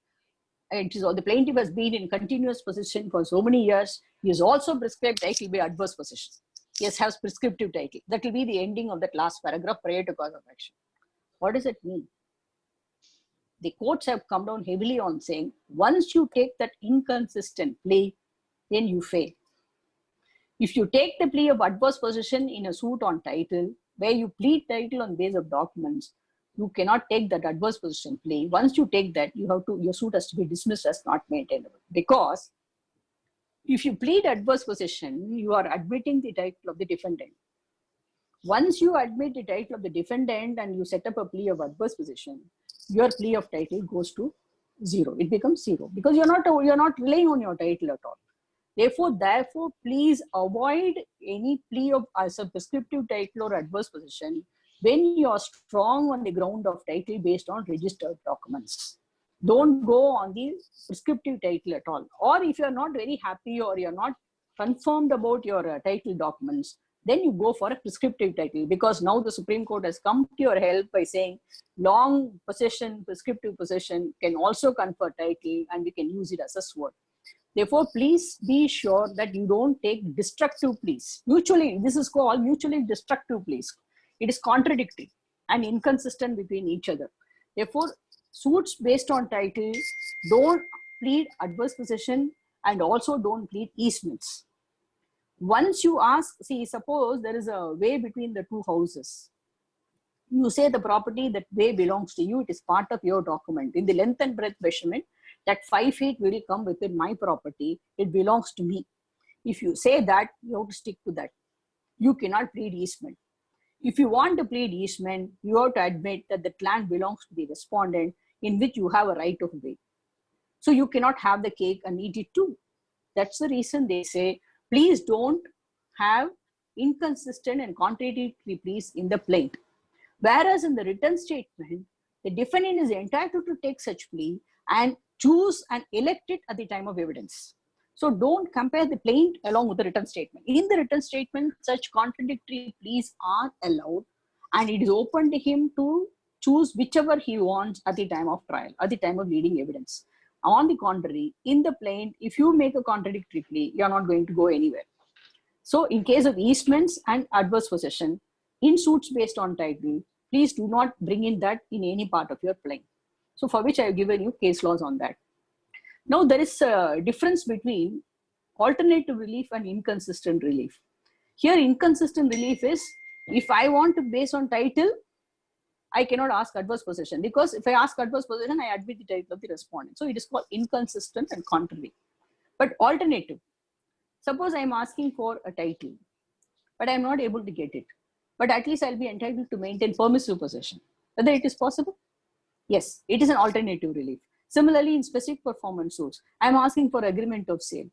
the plaintiff has been in continuous possession for so many years. He is also prescribed title by adverse possession. Yes, has prescriptive title. That will be the ending of that last paragraph prior to cause of action. What does it mean? The courts have come down heavily on saying, once you take that inconsistent plea, then you fail. If you take the plea of adverse possession in a suit on title, where you plead title on base of documents, you cannot take that adverse possession plea. Once you take that, your suit has to be dismissed as not maintainable. Because if you plead adverse possession, you are admitting the title of the defendant. Once you admit the title of the defendant and you set up a plea of adverse possession, your plea of title goes to zero. It becomes zero because you're not relying on your title at all. Therefore, please avoid any plea of as a prescriptive title or adverse possession when you are strong on the ground of title based on registered documents. Don't go on the prescriptive title at all. Or if you're not very happy or you're not confirmed about your title documents, then you go for a prescriptive title, because now the Supreme Court has come to your help by saying long possession, prescriptive possession can also confer title and we can use it as a sword. Therefore, please be sure that you don't take destructive pleas. This is called mutually destructive pleas. It is contradictory and inconsistent between each other. Therefore, suits based on title don't plead adverse possession and also don't plead easements. Once you ask, suppose there is a way between the two houses. You say the property, that way belongs to you. It is part of your document. In the length and breadth measurement, that 5 feet will come within my property. It belongs to me. If you say that, you have to stick to that. You cannot plead easement. If you want to plead easement, you have to admit that the land belongs to the respondent in which you have a right of way. So you cannot have the cake and eat it too. That's the reason they say, please don't have inconsistent and contradictory pleas in the plaint. Whereas in the written statement, the defendant is entitled to take such plea and choose and elect it at the time of evidence. So don't compare the plaint along with the written statement. In the written statement, such contradictory pleas are allowed and it is open to him to choose whichever he wants at the time of trial, at the time of leading evidence. On the contrary, in the plaint, if you make a contradictory plea, you're not going to go anywhere. So in case of easements and adverse possession, in suits based on title, please do not bring in that in any part of your plaint. So for which I have given you case laws on that. Now there is a difference between alternative relief and inconsistent relief. Here inconsistent relief is, if I want to base on title, I cannot ask adverse possession, because if I ask adverse possession, I admit the title of the respondent. So it is called inconsistent and contrary. But alternative, suppose I am asking for a title, but I am not able to get it. But at least I'll be entitled to maintain permissive possession. Whether it is possible? Yes, it is an alternative relief. Similarly, in specific performance suits, I'm asking for agreement of sale,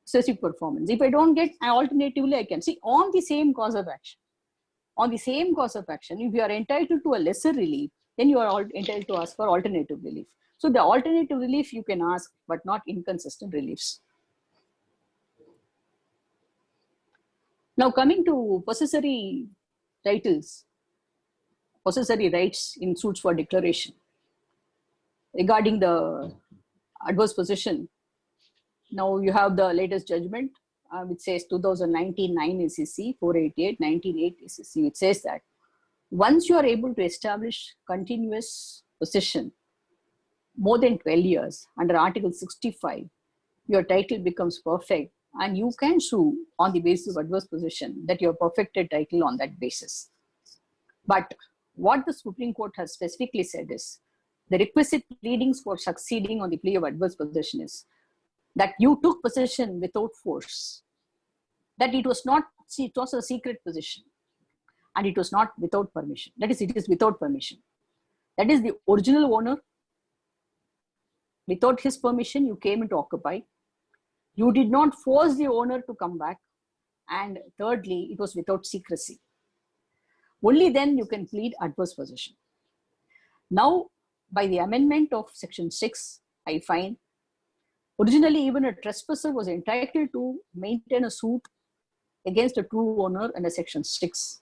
specific performance. If I don't get, alternatively I can see on the same cause of action. On the same cause of action, if you are entitled to a lesser relief, then you are entitled to ask for alternative relief. So the alternative relief you can ask, but not inconsistent reliefs. Now coming to possessory titles, possessory rights in suits for declaration. Regarding the adverse possession, now you have the latest judgment, which says 2019 9 ACC 488, 1908 ACC, which says that once you are able to establish continuous possession more than 12 years under Article 65, your title becomes perfect and you can sue on the basis of adverse possession that you have perfected title on that basis. But what the Supreme Court has specifically said is, the requisite pleadings for succeeding on the plea of adverse possession is that you took possession without force, that it was a secret possession, and it was not without permission. That is, it is without permission. That is, the original owner, without his permission, you came into occupy. You did not force the owner to come back, And thirdly, it was without secrecy. Only then you can plead adverse possession. Now, by the amendment of section 6, I find originally even a trespasser was entitled to maintain a suit against a true owner under section 6.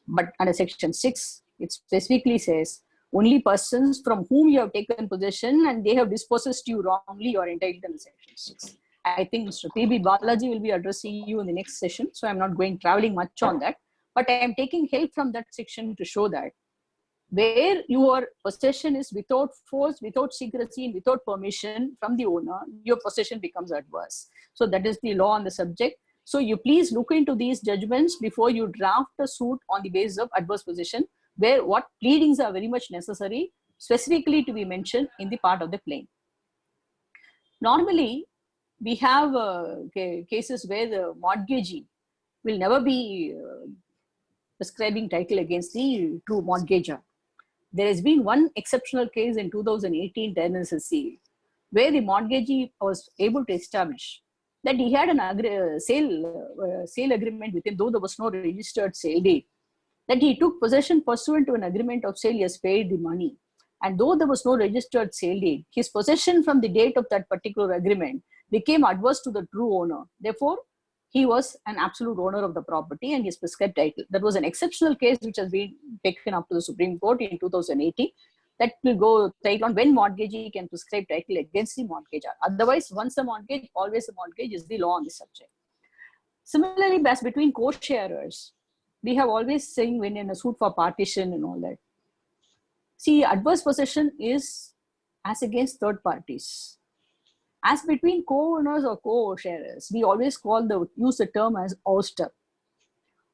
But under section 6, it specifically says only persons from whom you have taken possession and they have dispossessed you wrongly, you are entitled under section 6. I think Mr. P.B. Balaji will be addressing you in the next session, so I'm not traveling much on that. But I am taking help from that section to show that where your possession is without force, without secrecy, and without permission from the owner, your possession becomes adverse. So that is the law on the subject. So you please look into these judgments before you draft a suit on the basis of adverse possession, where what pleadings are very much necessary, specifically to be mentioned in the part of the claim. Normally, we have cases where the mortgagee will never be prescribing title against the true mortgager. There has been one exceptional case in 2018 10SSC where the mortgagee was able to establish that he had an sale agreement with him, though there was no registered sale deed, that he took possession pursuant to an agreement of sale, he has paid the money. And though there was no registered sale deed, his possession from the date of that particular agreement became adverse to the true owner. Therefore, he was an absolute owner of the property and his prescribed title. That was an exceptional case which has been taken up to the Supreme Court in 2018. That will go title on when mortgagee can prescribe title against the mortgagor. Otherwise, once a mortgage, always a mortgage is the law on the subject. Similarly, as between co-sharers, we have always saying when in a suit for partition and all that. See, adverse possession is as against third parties. As between co-owners or co-sharers, we always use the term as ouster.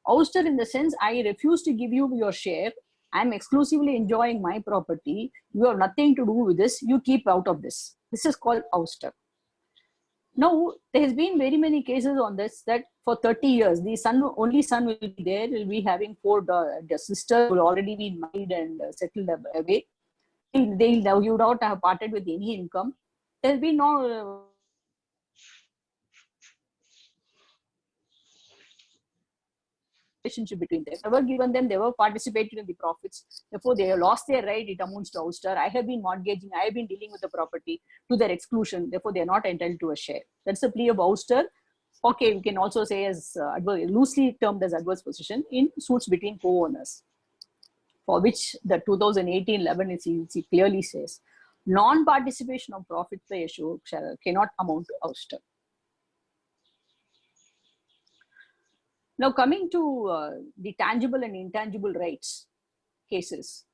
Ouster in the sense, I refuse to give you your share. I'm exclusively enjoying my property. You have nothing to do with this. You keep out of this. This is called ouster. Now, there has been very many cases on this that for 30 years, the only son will be there, will be having 4 the sister will already be married and settled away. They'll you not have parted with any income. There's been no relationship between them. Never given them, they were participated in the profits. Therefore, they have lost their right. It amounts to ouster. I have been mortgaging. I have been dealing with the property to their exclusion. Therefore, they are not entitled to a share. That's a plea of ouster. Okay, we can also say as loosely termed as adverse possession in suits between co-owners, for which the 2018-11 EC clearly says non-participation of profit by a sharer cannot amount to ouster. Now coming to the tangible and intangible rights cases,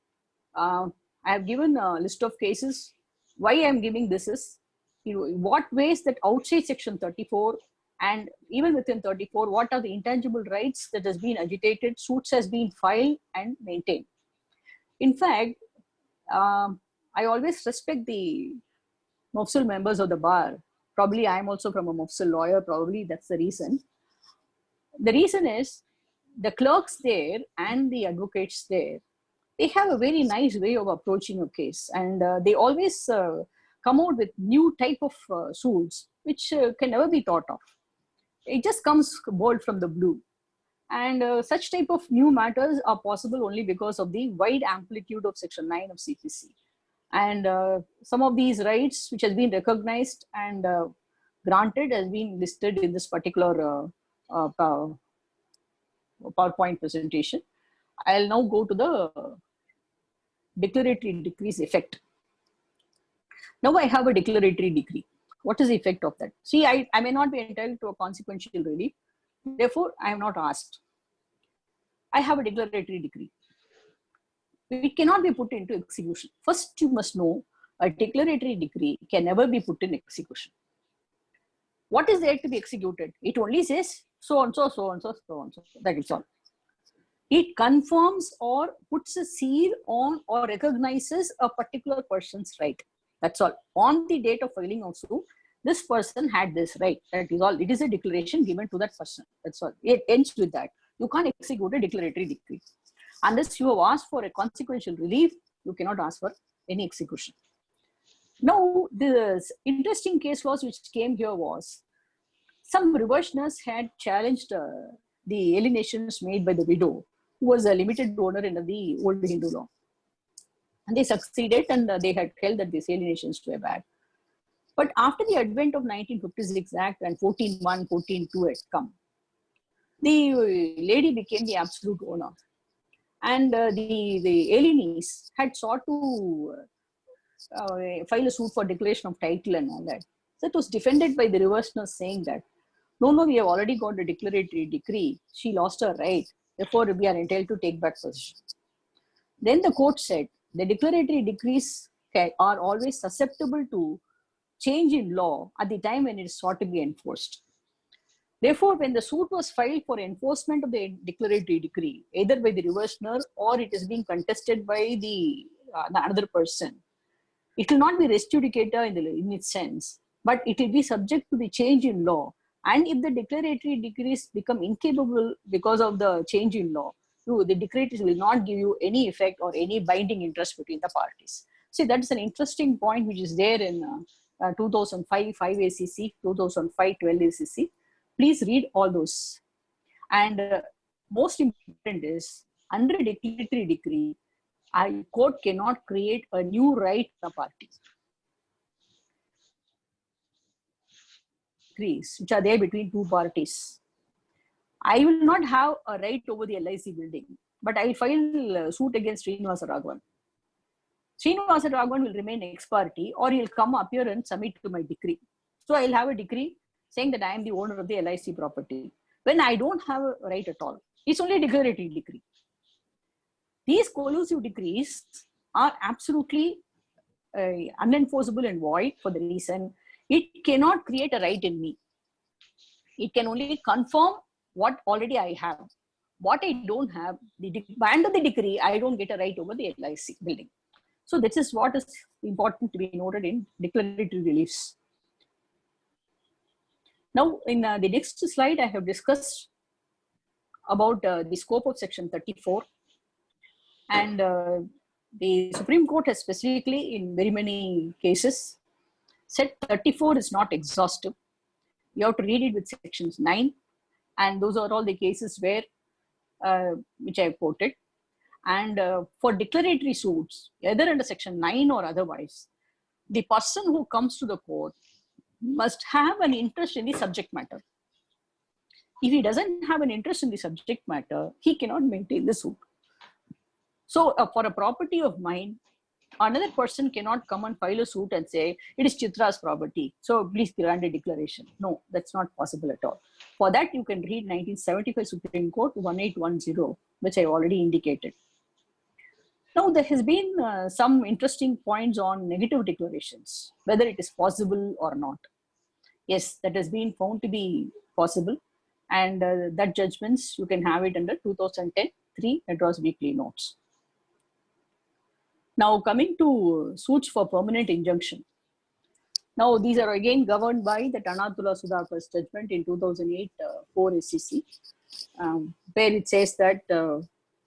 I have given a list of cases. Why I am giving this is, what ways that outside section 34 and even within 34, what are the intangible rights that has been agitated, suits has been filed and maintained. In fact, I always respect the Mofsil members of the bar. Probably I am also from a Mofsil lawyer, probably that's the reason. The reason is the clerks there and the advocates there, they have a very nice way of approaching a case, and they always come out with new type of suits which can never be thought of. It just comes bold from the blue. And such type of new matters are possible only because of the wide amplitude of section 9 of CPC. And some of these rights which has been recognized and granted has been listed in this particular PowerPoint presentation. I'll now go to the declaratory decree's effect. Now I have a declaratory decree. What is the effect of that? See, I may not be entitled to a consequential relief. Therefore, I am not asked. I have a declaratory decree. It cannot be put into execution. First, you must know a declaratory decree can never be put in execution. What is there to be executed? It only says so and so, so and so, so and so. That is all. It confirms or puts a seal on or recognizes a particular person's right. That's all. On the date of filing of suit, this person had this right. That is all. It is a declaration given to that person. That's all. It ends with that. You can't execute a declaratory decree. Unless you have asked for a consequential relief, you cannot ask for any execution. Now, the interesting case laws which came here was, some reversioners had challenged the alienations made by the widow, who was a limited owner under the old Hindu law. And they succeeded, and they had held that these alienations were bad. But after the advent of 1956 Act and 14.1, 14.2 had come, the lady became the absolute owner. And the alienees had sought to file a suit for declaration of title and all that. So it was defended by the reversioners, saying that, no, we have already got a declaratory decree. She lost her right. Therefore, we are entitled to take back possession. Then the court said, the declaratory decrees are always susceptible to change in law at the time when it is sought to be enforced. Therefore, when the suit was filed for enforcement of the declaratory decree, either by the reversioner or it is being contested by the another person, it will not be res judicata in its sense, but it will be subject to the change in law. And if the declaratory decrees become incapable because of the change in law, the decrees will not give you any effect or any binding interest between the parties. See, that's an interesting point which is there in 2005 5 ACC, 2005 12 ACC. Please read all those. And most important is, under a declaratory decree, a court cannot create a new right to the party. Which are there between two parties. I will not have a right over the LIC building, but I will file a suit against Srinivasa Raghavan. Srinivasa Raghavan will remain ex parte, or he will come appear and submit to my decree. So I will have a decree saying that I am the owner of the LIC property, when I don't have a right at all. It's only a declaratory decree. These collusive decrees are absolutely unenforceable and void for the reason it cannot create a right in me. It can only confirm what already I have. What I don't have, under the decree, I don't get a right over the LIC building. So this is what is important to be noted in declaratory reliefs. Now, in the next slide, I have discussed about the scope of Section 34. And the Supreme Court has specifically, in very many cases, said 34 is not exhaustive. You have to read it with Sections 9. And those are all the cases where, which I have quoted. And for declaratory suits, either under Section 9 or otherwise, the person who comes to the court must have an interest in the subject matter. If he doesn't have an interest in the subject matter, he cannot maintain the suit. So for a property of mine, another person cannot come and file a suit and say, it is Chitra's property, so please grant a declaration. No, that's not possible at all. For that, you can read 1975 Supreme Court 1810, which I already indicated. Now, there has been some interesting points on negative declarations, whether it is possible or not. Yes, that has been found to be possible. And that judgments, you can have it under 2010 3 Madras Weekly Notes. Now, coming to suits for permanent injunction. Now, these are again governed by the Tanatula Sudhakar's judgment in 2008 4 ACC, where it says that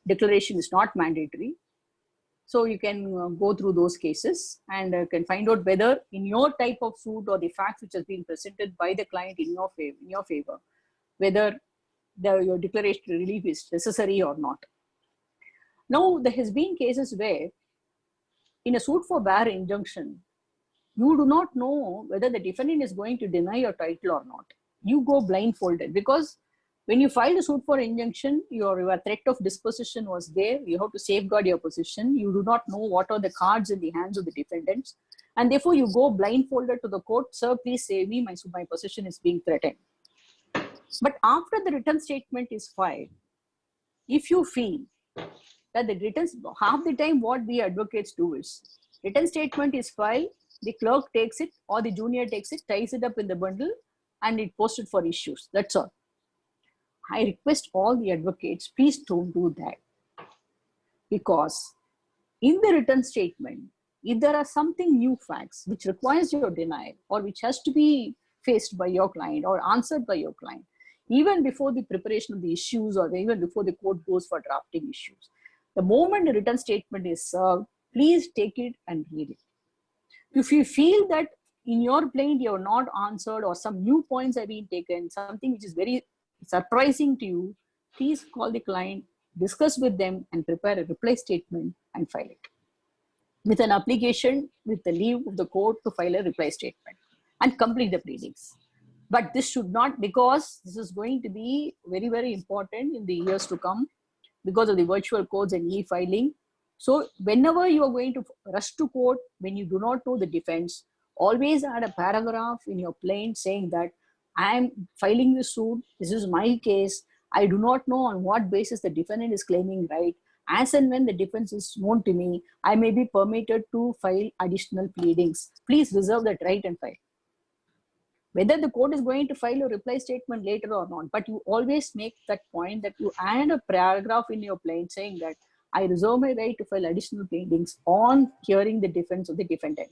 declaration is not mandatory. So you can go through those cases and can find out whether in your type of suit or the facts which has been presented by the client in your favor, whether your declaration relief is necessary or not. Now, there has been cases where in a suit for bare injunction, you do not know whether the defendant is going to deny your title or not. You go blindfolded, because when you file a suit for injunction, your threat of disposition was there. You have to safeguard your position. You do not know what are the cards in the hands of the defendants. And therefore, you go blindfolded to the court, sir, please save me, my position is being threatened. But after the written statement is filed, if you feel that the written, half the time what we advocates do is, written statement is filed, the clerk takes it or the junior takes it, ties it up in the bundle and it posts it for issues. That's all. I request all the advocates, please don't do that. Because in the written statement, if there are something new facts which requires your denial or which has to be faced by your client or answered by your client, even before the preparation of the issues or even before the court goes for drafting issues, the moment the written statement is served, please take it and read it. If you feel that in your plaint you have not answered, or some new points have been taken, something which is very surprising to you, please call the client, discuss with them, and prepare a reply statement and file it with an application with the leave of the court to file a reply statement and complete the pleadings. But this should not, because this is going to be very, very important in the years to come because of the virtual courts and e-filing. So whenever you are going to rush to court, when you do not know the defense, always add a paragraph in your plaint saying that I am filing this suit, this is my case, I do not know on what basis the defendant is claiming right. As and when the defense is known to me, I may be permitted to file additional pleadings. Please reserve that right and file. Whether the court is going to file a reply statement later or not, but you always make that point that you add a paragraph in your plaint saying that I reserve my right to file additional pleadings on hearing the defense of the defendant.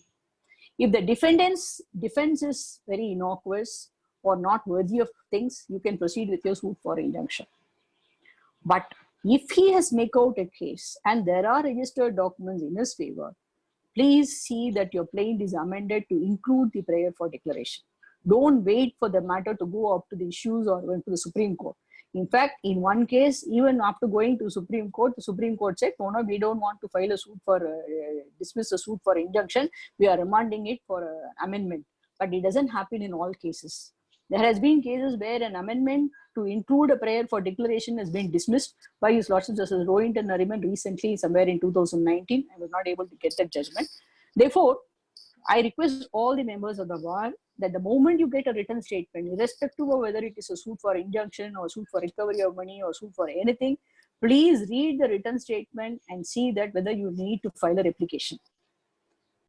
If the defendant's defense is very innocuous or not worthy of things, you can proceed with your suit for injunction. But if he has made out a case and there are registered documents in his favor, please see that your plaint is amended to include the prayer for declaration. Don't wait for the matter to go up to the issues or went to the Supreme Court. In fact, in one case, even after going to Supreme Court, the Supreme Court said, no, we don't want to file a suit for, dismiss a suit for injunction. We are remanding it for amendment. But it doesn't happen in all cases. There has been cases where an amendment to include a prayer for declaration has been dismissed by His Lordship Justice Rohinton Nariman recently, somewhere in 2019. I was not able to get that judgment. Therefore, I request all the members of the bar that the moment you get a written statement, irrespective of whether it is a suit for injunction or suit for recovery of money or suit for anything, please read the written statement and see that whether you need to file a replication.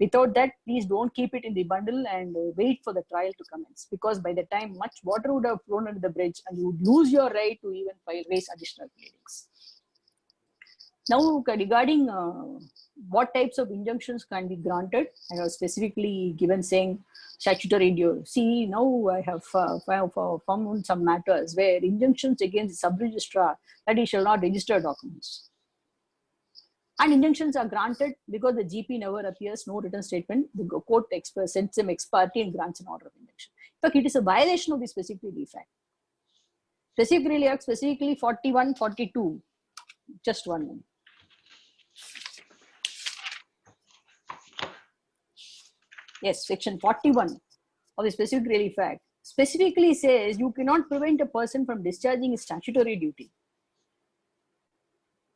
Without that, please don't keep it in the bundle and wait for the trial to commence, because by the time much water would have flown under the bridge and you would lose your right to even raise additional pleadings. Now, regarding what types of injunctions can be granted, I was specifically given saying statutory due. See, now I have found some matters where injunctions against the sub-registrar that he shall not register documents. And injunctions are granted because the GP never appears, no written statement. The court sends him ex parte and grants an order of injunction. In fact, it is a violation of the specific relief act. Specific relief act, specifically 41, 42. Just one minute. Yes, section 41 of the Specific Relief Act specifically says you cannot prevent a person from discharging his statutory duty.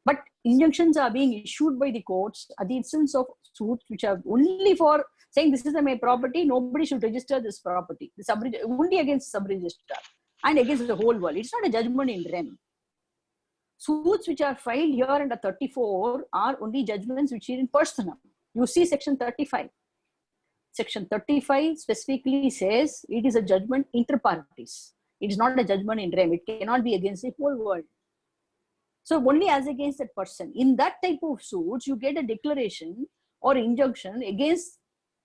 But injunctions are being issued by the courts at the instance of suits which are only for saying this is my property, nobody should register this property. Only against sub-registrar and against the whole world. It's not a judgment in rem. Suits which are filed here under 34 are only judgments which are in personam. You see section 35. Section 35 specifically says it is a judgment inter partes. It is not a judgment in rem. It cannot be against the whole world. So only as against that person. In that type of suits, you get a declaration or injunction against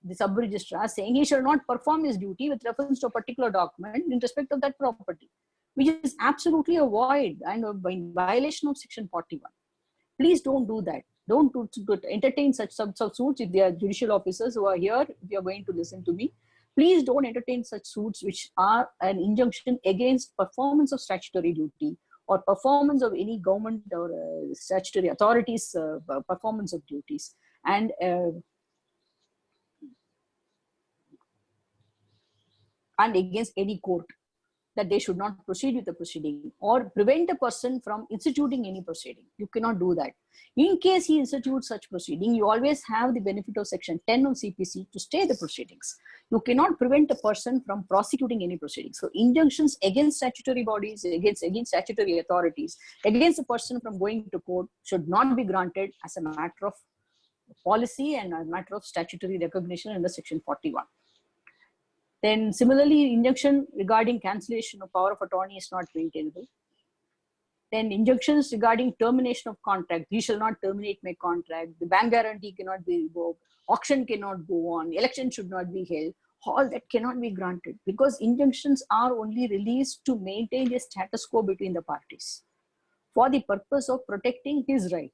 the sub-registrar saying he shall not perform his duty with reference to a particular document in respect of that property, which is absolutely a void and a violation of section 41. Please don't do that. Don't entertain such suits. If they are judicial officers who are here, if you are going to listen to me, please don't entertain such suits which are an injunction against performance of statutory duty or performance of any government or statutory authorities' performance of duties. And against any court, that they should not proceed with the proceeding or prevent a person from instituting any proceeding. You cannot do that. In case he institutes such proceeding, you always have the benefit of section 10 of CPC to stay the proceedings. You cannot prevent a person from prosecuting any proceedings. So injunctions against statutory bodies, against statutory authorities, against a person from going to court should not be granted as a matter of policy and a matter of statutory recognition under section 41. Then similarly, injunction regarding cancellation of power of attorney is not maintainable. Then injunctions regarding termination of contract, he shall not terminate my contract, the bank guarantee cannot be revoked, auction cannot go on, election should not be held, all that cannot be granted because injunctions are only released to maintain a status quo between the parties for the purpose of protecting his right.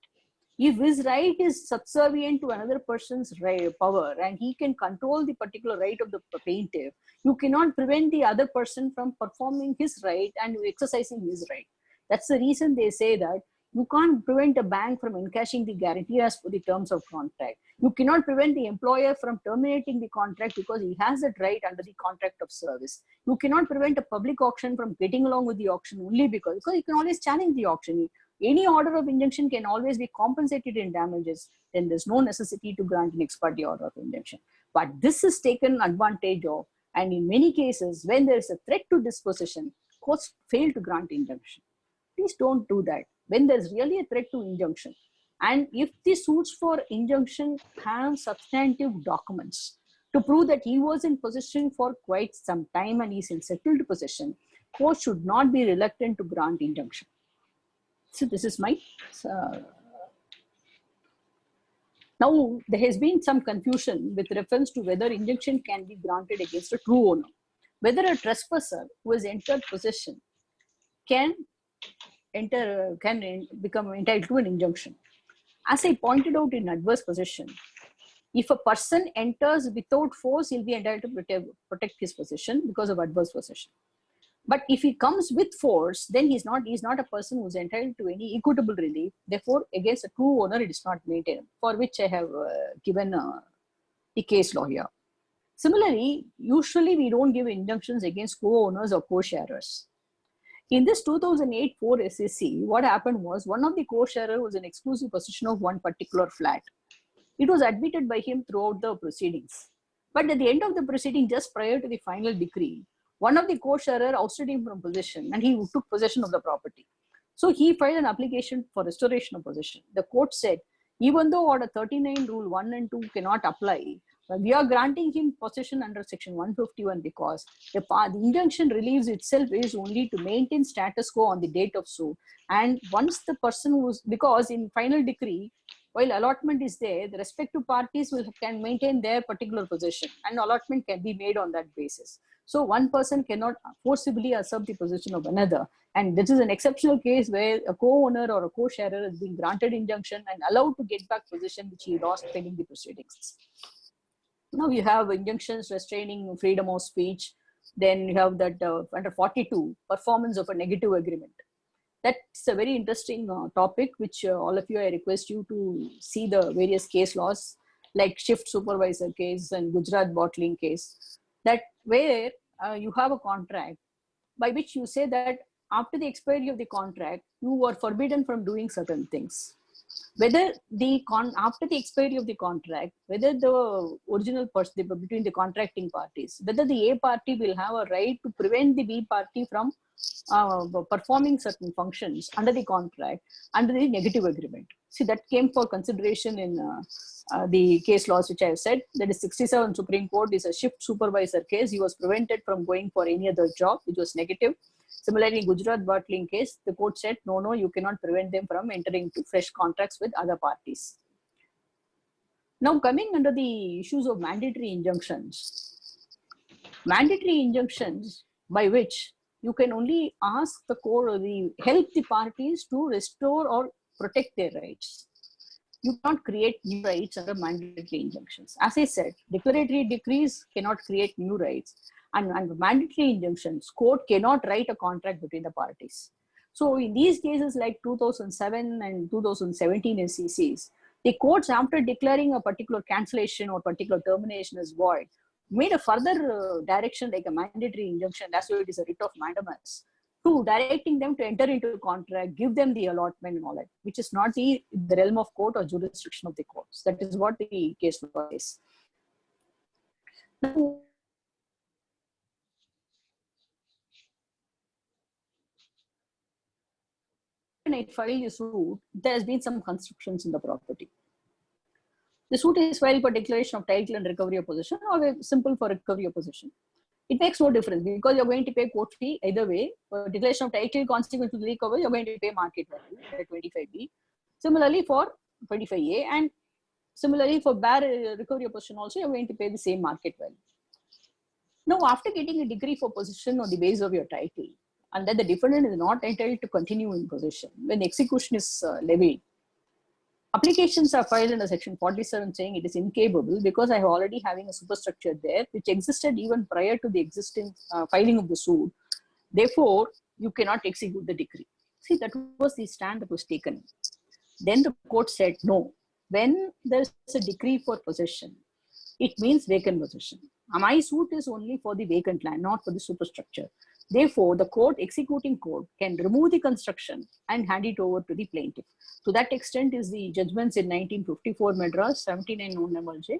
If his right is subservient to another person's power and he can control the particular right of the plaintiff, you cannot prevent the other person from performing his right and exercising his right. That's the reason they say that you can't prevent a bank from encashing the guarantee as per the terms of contract. You cannot prevent the employer from terminating the contract because he has that right under the contract of service. You cannot prevent a public auction from getting along with the auction only because you can always challenge the auction. Any order of injunction can always be compensated in damages. Then there's no necessity to grant an ex parte order of injunction. But this is taken advantage of, and in many cases, when there is a threat to dispossession, courts fail to grant injunction. Please don't do that. When there's really a threat to injunction, and if the suits for injunction have substantive documents to prove that he was in possession for quite some time and he's in settled possession, courts should not be reluctant to grant injunction. So this is my now there has been some confusion with reference to whether injunction can be granted against a true owner. Whether a trespasser who has entered possession can become entitled to an injunction. As I pointed out in adverse possession, if a person enters without force, he'll be entitled to protect his possession because of adverse possession. But if he comes with force, then he's not a person who's entitled to any equitable relief. Therefore, against a true owner, it is not maintained, for which I have given the case law here. Similarly, usually we don't give injunctions against co-owners or co-sharers. In this 2008-4 SAC, what happened was one of the co-sharer was in exclusive possession of one particular flat. It was admitted by him throughout the proceedings. But at the end of the proceeding, just prior to the final decree, one of the co-sharer ousted him from possession and he took possession of the property. So he filed an application for restoration of possession. The court said, even though Order 39 Rule 1 and 2 cannot apply, we are granting him possession under Section 151 because the injunction relieves itself is only to maintain status quo on the date of suit. And once the person was, because in final decree, while allotment is there, the respective parties can maintain their particular possession and allotment can be made on that basis. So one person cannot forcibly usurp the possession of another. And this is an exceptional case where a co-owner or a co-sharer has been granted injunction and allowed to get back possession which he lost pending the proceedings. Now you have injunctions restraining freedom of speech. Then you have that under 42, performance of a negative agreement. That's a very interesting topic, which all of you, I request you to see the various case laws like shift supervisor case and Gujarat bottling case, that where you have a contract by which you say that after the expiry of the contract, you are forbidden from doing certain things. Whether after the expiry of the contract, whether the original person between the contracting parties, whether the A party will have a right to prevent the B party from performing certain functions under the contract, under the negative agreement. See, that came for consideration in the case laws which I have said. That is 67 Supreme Court is a shift supervisor case. He was prevented from going for any other job, which was negative. Similarly, in Gujarat bottling case, the court said, no, you cannot prevent them from entering into fresh contracts with other parties. Now, coming under the issues of mandatory injunctions. Mandatory injunctions by which you can only ask the court or help the parties to restore or protect their rights. You cannot create new rights under mandatory injunctions. As I said, declaratory decrees cannot create new rights. And under mandatory injunctions, court cannot write a contract between the parties. So in these cases like 2007 and 2017 SCCs, the courts, after declaring a particular cancellation or particular termination as void, made a further direction like a mandatory injunction, that's why it is a writ of mandamus, to directing them to enter into a contract, give them the allotment and all that, which is not the realm of court or jurisdiction of the courts. That is what the case law is. Now, when I file a suit, there has been some constructions in the property. The suit is filed for declaration of title and recovery of possession, or simple for recovery of possession. It makes no difference because you're going to pay court fee either way. For declaration of title consequent to the recovery, you're going to pay market value at 25B. Similarly for 25A, and similarly for bare recovery of possession also, you're going to pay the same market value. Now, after getting a decree for possession on the basis of your title, and that the defendant is not entitled to continue in possession, when execution is levied, applications are filed under section 47 saying it is incapable because I have already having a superstructure there which existed even prior to the existing filing of the suit. Therefore, you cannot execute the decree. See, that was the stand that was taken. Then the court said no. When there is a decree for possession, it means vacant possession. My suit is only for the vacant land, not for the superstructure. Therefore, the executing court can remove the construction and hand it over to the plaintiff. To that extent is the judgments in 1954 Madras, 79 non-MLJ,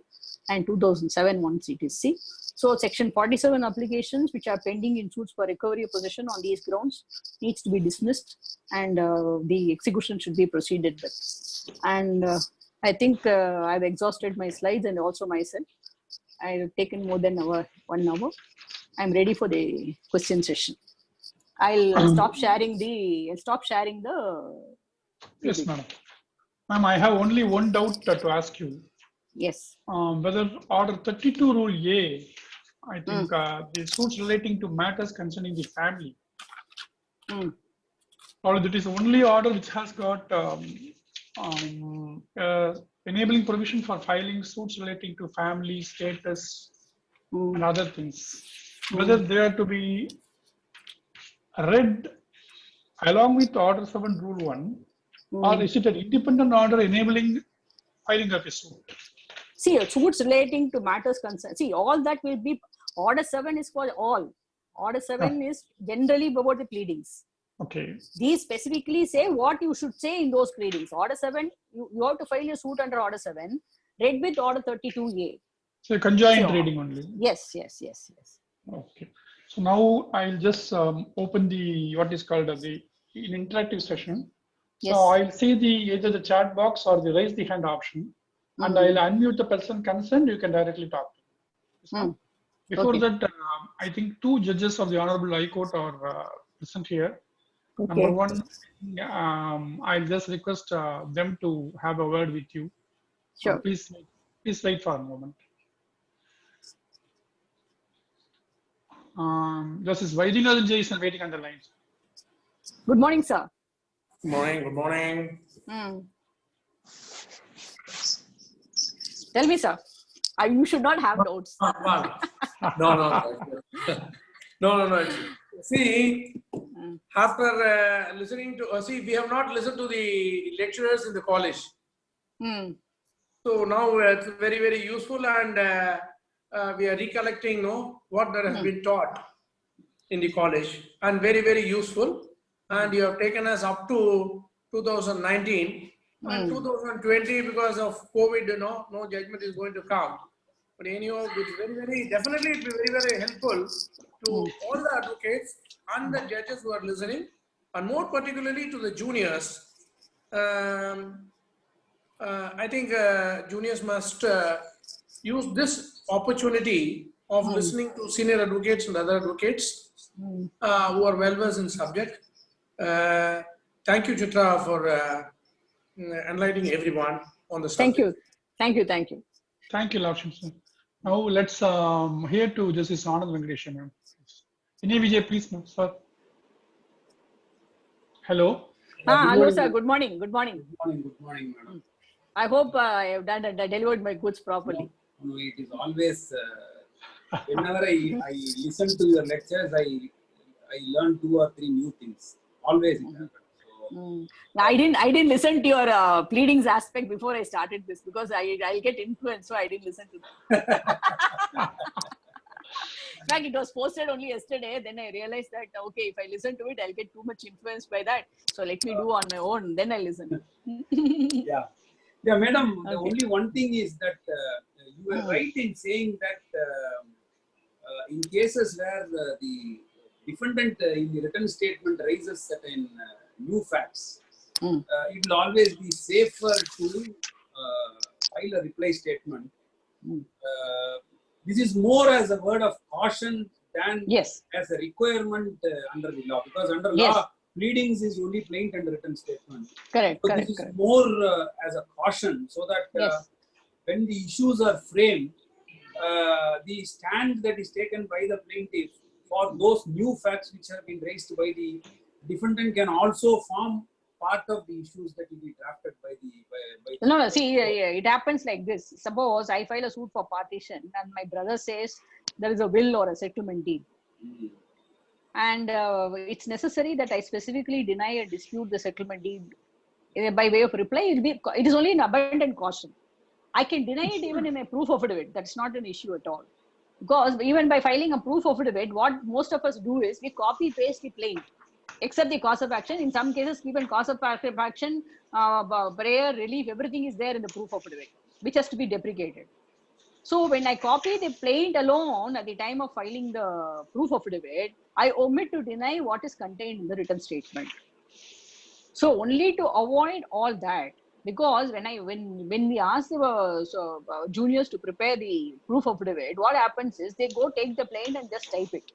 and 2007 1 CTC. So, section 47 applications which are pending in suits for recovery of possession on these grounds needs to be dismissed, and the execution should be proceeded with. And I think I've exhausted my slides and also myself. I've taken more than 1 hour. I'm ready for the question session. I'll stop sharing the. Yes, madam. Ma'am, I have only one doubt to ask you. Yes. Whether Order 32 Rule A, I think the suits relating to matters concerning the family, or that is only order which has got enabling provision for filing suits relating to family status and other things. Whether they are to be read along with Order 7 Rule 1, or is it an independent order enabling filing of a suit? See, suits relating to matters concerned. See, all that will be, Order 7 is for all. Order 7 is generally about the pleadings. Okay. These specifically say what you should say in those pleadings. Order 7, you have to file your suit under Order 7, read with Order 32A. So conjoined reading only. Yes. Okay. So now I'll just open the what is called the interactive session. So I'll see either the chat box or the raise the hand option, and I'll unmute the person concerned. You can directly talk to them. Before that, I think 2 judges of the Honorable High Court are present here. Number 1, I'll just request them to have a word with you. Sure. Please wait for a moment. Justice Vaidyanathan J is waiting on the line. Good morning, sir. Good morning. Good morning. Tell me, sir. You should not have doubts. No. See, after listening to, we have not listened to the lecturers in the college. So now it's very, very useful, and we are recollecting what that has been taught in the college, and very, very useful. And you have taken us up to 2019 and 2020 because of COVID. No judgment is going to come. But anyhow, it's very, very definitely it will be very, very helpful to all the advocates and the judges who are listening, and more particularly to the juniors. I think juniors must use this opportunity of listening to senior advocates and other advocates who are well-versed in subject. Thank you, Chithra, for enlightening everyone on the subject. Thank you. Thank you, Lordship. Now let's hear to Justice Anand Venkateshan, ma'am. Vijay, please, ma'am, sir. Hello. Hello, sir. Good morning. Good morning, madam. I hope I have delivered my goods properly. No, it is always, whenever I listen to your lectures, I learn 2 or 3 new things. Always it happens. So, I didn't listen to your pleadings aspect before I started this because I'll get influenced, so I didn't listen to that. In fact, it was posted only yesterday. Then I realized that okay, if I listen to it, I'll get too much influenced by that. So let me do on my own. Then I listen. yeah, madam. The only one thing is that you were right in saying that in cases where the defendant in the written statement raises certain new facts, it will always be safer to file a reply statement. This is more as a word of caution than as a requirement under the law, because under law, pleadings is only plain and written statement. Correct. So this is more as a caution, so that when the issues are framed, the stand that is taken by the plaintiff for those new facts which have been raised by the defendant can also form part of the issues that will be drafted by the. No. See, it happens like this. Suppose I file a suit for partition, and my brother says there is a will or a settlement deed, and it's necessary that I specifically deny and dispute the settlement deed by way of reply. It is only an abundant caution. I can deny it even in a proof affidavit. That's not an issue at all. Because even by filing a proof affidavit, what most of us do is we copy paste the plaint, except the cause of action. In some cases, even cause of action, prayer, relief, everything is there in the proof affidavit, which has to be deprecated. So when I copy the plaint alone at the time of filing the proof affidavit, I omit to deny what is contained in the written statement. So only to avoid all that, because when we ask the juniors to prepare the proof affidavit, what happens is they go take the plaint and just type it,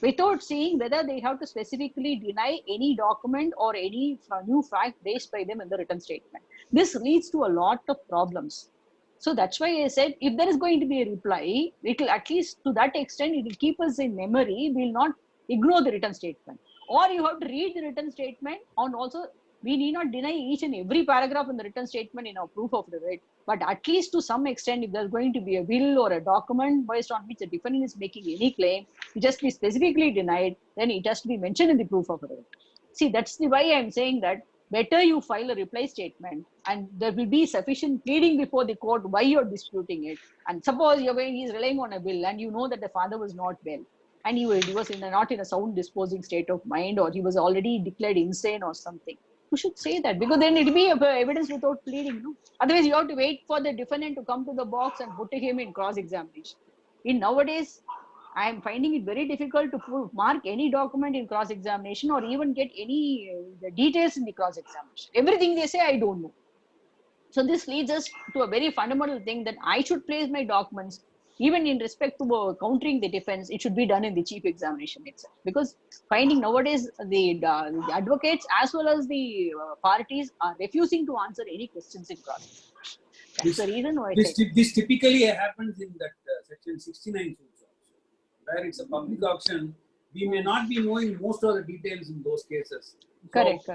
without seeing whether they have to specifically deny any document or any new fact raised by them in the written statement. This leads to a lot of problems. So that's why I said, if there is going to be a reply, it will, at least to that extent, it will keep us in memory. We will not ignore the written statement. Or you have to read the written statement, and also we need not deny each and every paragraph in the written statement in our proof affidavit, but at least to some extent, if there's going to be a will or a document based on which the defendant is making any claim, it just be specifically denied, then it has to be mentioned in the proof affidavit. See, that's the why I'm saying that better you file a reply statement, and there will be sufficient pleading before the court why you're disputing it. And suppose he's relying on a will, and you know that the father was not well, and he was not in a sound disposing state of mind, or he was already declared insane or something. You should say that, because then it will be evidence without pleading. No? Otherwise, you have to wait for the defendant to come to the box and put him in cross-examination. In nowadays, I am finding it very difficult to mark any document in cross-examination or even get any details in the cross-examination. Everything they say, I don't know. So this leads us to a very fundamental thing, that I should place my documents, even in respect to countering the defense, it should be done in the chief examination itself. Because finding nowadays the advocates as well as the parties are refusing to answer any questions in cross-examination. That's the reason why this typically happens in that section 69 suits also, where it's a public auction. We may not be knowing most of the details in those cases. Correct.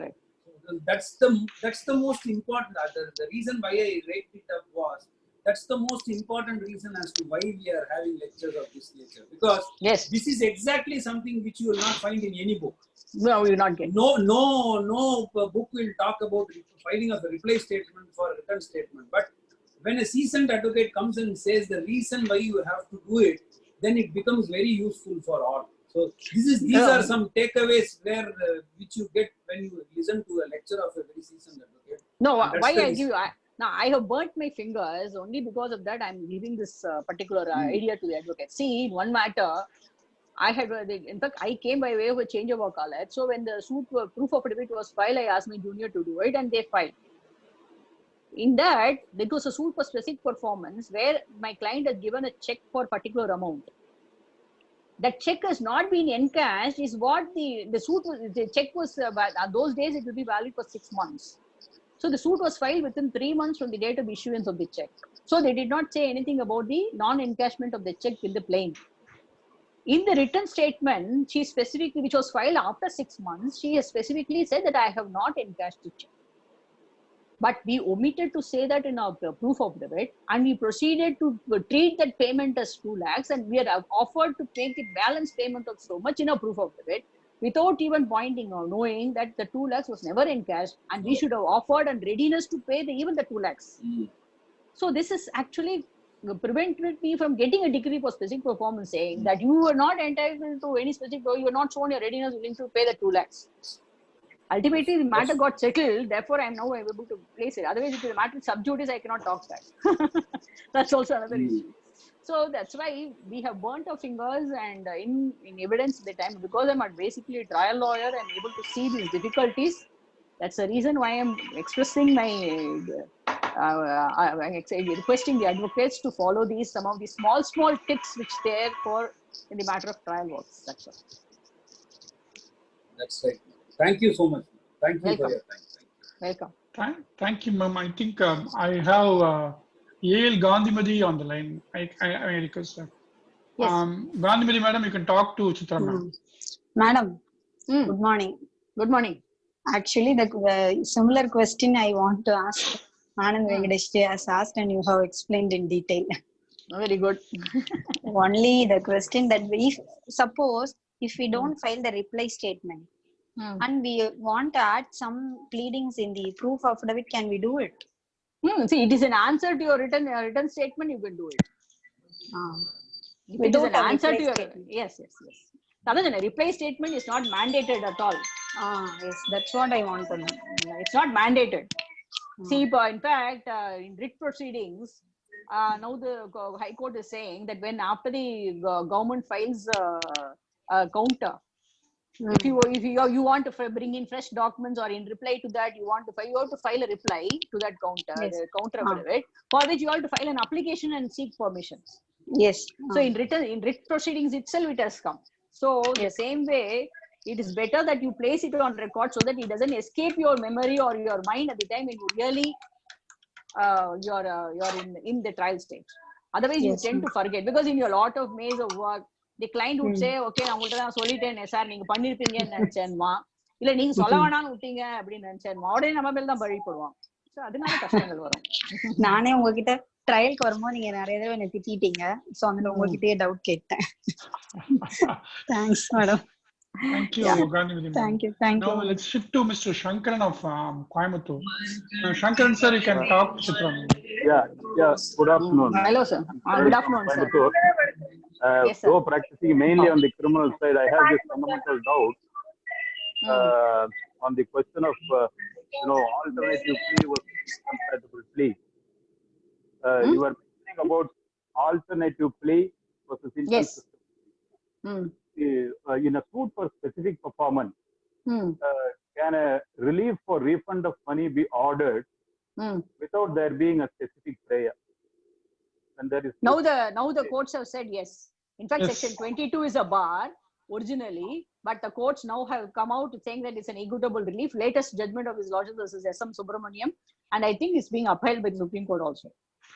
That's the most important. The reason why I raised it up was, that's the most important reason as to why we are having lectures of this nature, because this is exactly something which you will not find in any book. No, you will not get. No book will talk about filing of a reply statement for a written statement. But when a seasoned advocate comes and says the reason why you have to do it, then it becomes very useful for all. So these are some takeaways where which you get when you listen to a lecture of a very seasoned advocate. No, why I give you? Now I have burnt my fingers only because of that. I'm giving this particular idea to the advocate. See, in one matter, I had, in fact, I came by way of a change of college. So when the suit proof affidavit was filed, I asked my junior to do it, and they filed. In that, there was a suit for specific performance where my client has given a check for a particular amount. That check has not been encashed is what the suit was. The check was those days it will be valid for 6 months. So the suit was filed within 3 months from the date of issuance of the check. So they did not say anything about the non-encashment of the check in the plain. In the written statement, she specifically, which was filed after 6 months, she has specifically said that I have not encashed the check. But we omitted to say that in our proof affidavit, and we proceeded to treat that payment as 2 lakhs, and we had offered to take the balance payment of so much in our proof affidavit, without even pointing or knowing that the 2 lakhs was never encashed, and we should have offered and readiness to pay even the 2 lakhs. So this is actually prevented me from getting a decree for specific performance saying that you were not entitled to any specific, you were not shown your readiness willing to pay the 2 lakhs. Ultimately, the matter got settled. Therefore, I am now able to place it. Otherwise, if the matter is sub judice, I cannot talk that. That's also another issue. So that's why we have burnt our fingers, and in evidence at the time, because I'm basically a trial lawyer and able to see these difficulties. That's the reason why I'm expressing my requesting the advocates to follow some of the small tips which there for in the matter of trial works. That's all. That's right. Thank you so much. Thank you for your time. Welcome. Thank you, ma'am. I think I have A.L. Gandhimadi on the line. I request her. Yes. Gandhimadi, madam, you can talk to Chithra, ma'am. Madam, good morning. Good morning. Actually, the similar question I want to ask Anand Venkatesh has asked, and you have explained in detail. Very good. Only the question that suppose if we don't file the reply statement and we want to add some pleadings in the proof affidavit, can we do it? See, it is an answer to your written statement. You can do it. If it is an answer to your yes. Other than a reply statement is not mandated at all. Yes, that's what I want to know. It's not mandated. See, in fact, in writ proceedings, now the High Court is saying that when after the government files a counter, if you want to bring in fresh documents or in reply to that you have to file a reply to that counter, counter affidavit, for which you have to file an application and seek permissions. Yes. So in writ proceedings itself it has come. So the same way, it is better that you place it on record so that it doesn't escape your memory or your mind at the time when you really you're in the trial stage. Otherwise, you tend to forget, because in your lot of maze of work, the client would say, okay, நான் உங்கள்ட்ட தான் சொல்லிட்டேன் sir, நீங்க பண்ணிருப்பீங்கன்னு நினைச்சேன்மா, இல்ல நீங்க சொல்ல வேணாம்னு விட்டீங்க அப்படின்னு நினைச்சேன்மா, உடனே நம்ம மேல தான் பழி போடுவோம். சோ அதனால கஷ்டங்கள் வரும். நானே உங்ககிட்ட ட்ரையலுக்கு வரும்போது நீங்க நிறைய தடவை என்ன திட்டிட்டீங்க, சோ அதனால உங்ககிட்டயே டவுட் கேட்டேன். Thanks madam. Thank you, Gandhi. Thank you. Now let's shift to Mr. Shankaran of Coimbatore. Shankaran sir, you can talk. Chithra. Yeah. Good afternoon. Hello, sir. Good afternoon, sir. Yes, sir. Though practicing mainly on the criminal side, I have this fundamental doubt on the question of alternative plea versus compatible plea. You were thinking about alternative plea versus inconsistent. In a suit for specific performance, can a relief for refund of money be ordered without there being a specific prayer? And there is now the courts have said yes. In fact, Section 22 is a bar originally, but the courts now have come out saying that it's an equitable relief. Latest judgment of His Lordship versus S.M. Subramaniam, and I think it's being upheld by the Supreme Court also.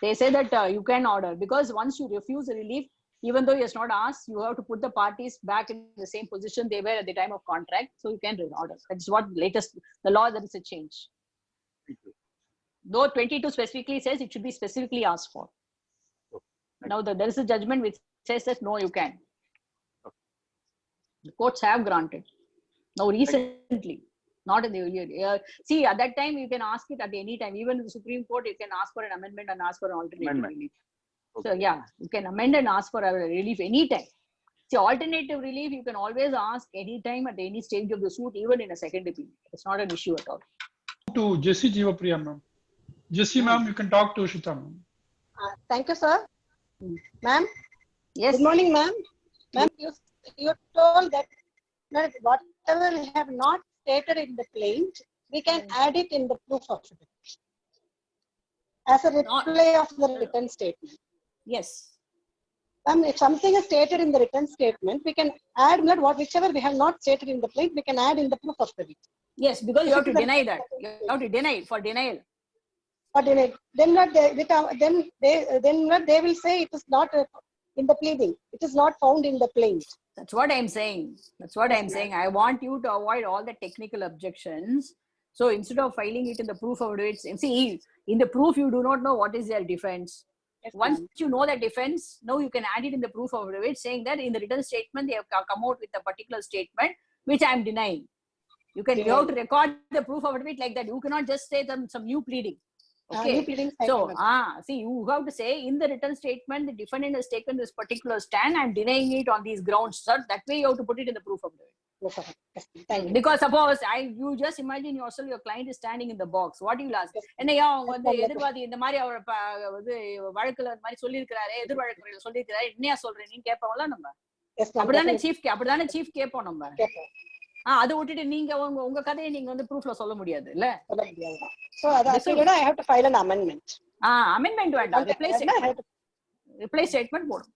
They say that you can order, because once you refuse a relief, even though he has not asked, you have to put the parties back in the same position they were at the time of contract. So you can order. That's what the law, there is a change. Though 22 specifically says it should be specifically asked for. Now there is a judgment which says that no, you can. The courts have granted. Now recently, not in the earlier. See, at that time you can ask it at any time. Even in the Supreme Court, you can ask for an amendment and ask for an alternative relief. So yeah, you can amend and ask for a relief anytime. See, alternative relief you can always ask anytime at any stage of the suit, even in a second appeal. It's not an issue at all. To Jessie Jeevapriya ma'am. Jessie ma'am, you can talk to Shita ma'am. Thank you, sir. Ma'am. Yes. Good morning, ma'am. Ma'am, you told that whatever we have not stated in the plaint, we can add it in the proof of it as a reply of the written statement. Yes. If something is stated in the written statement, we can add whichever we have not stated in the plaint, we can add in the proof of the writ. Yes, because you have to deny that. You have to deny it for denial. For denial. Then they will say it is not in the pleading. It is not found in the plaint. That's what I'm saying. I want you to avoid all the technical objections. So instead of filing it in the proof of it, see, in the proof you do not know what is their defense. Once you know the defense, now you can add it in the proof of it, saying that in the written statement they have come out with a particular statement which I am denying. You have to record the proof of it like that. You cannot just say some new pleading. Okay. So see, you have to say in the written statement the defendant has taken this particular stand. I am denying it on these grounds, sir. That way you have to put it in the proof of it. Because suppose you just imagine yourself, your client is standing in the box. What you will ask? என்னையா அவங்க வந்து எதிர்வாதி இந்த மாதிரி அவர் வந்து வழக்குல இந்த மாதிரி சொல்லியிருக்கிறாரு, எதிர் வழக்குறையில சொல்லியிருக்கிறாரு, என்னையா சொல்றேன்னு கேட்போம்ல நம்ம. அப்படிதானே சீஃப் கேட்போம் நம்ம. அதை விட்டுட்டு நீங்க உங்க கதையை நீங்க வந்து ப்ரூஃப்ல சொல்ல முடியாது இல்ல. So I have to file an amendment. Amendment வேண்டாம், ரிப்ளை ஸ்டேட்மெண்ட் போடும்.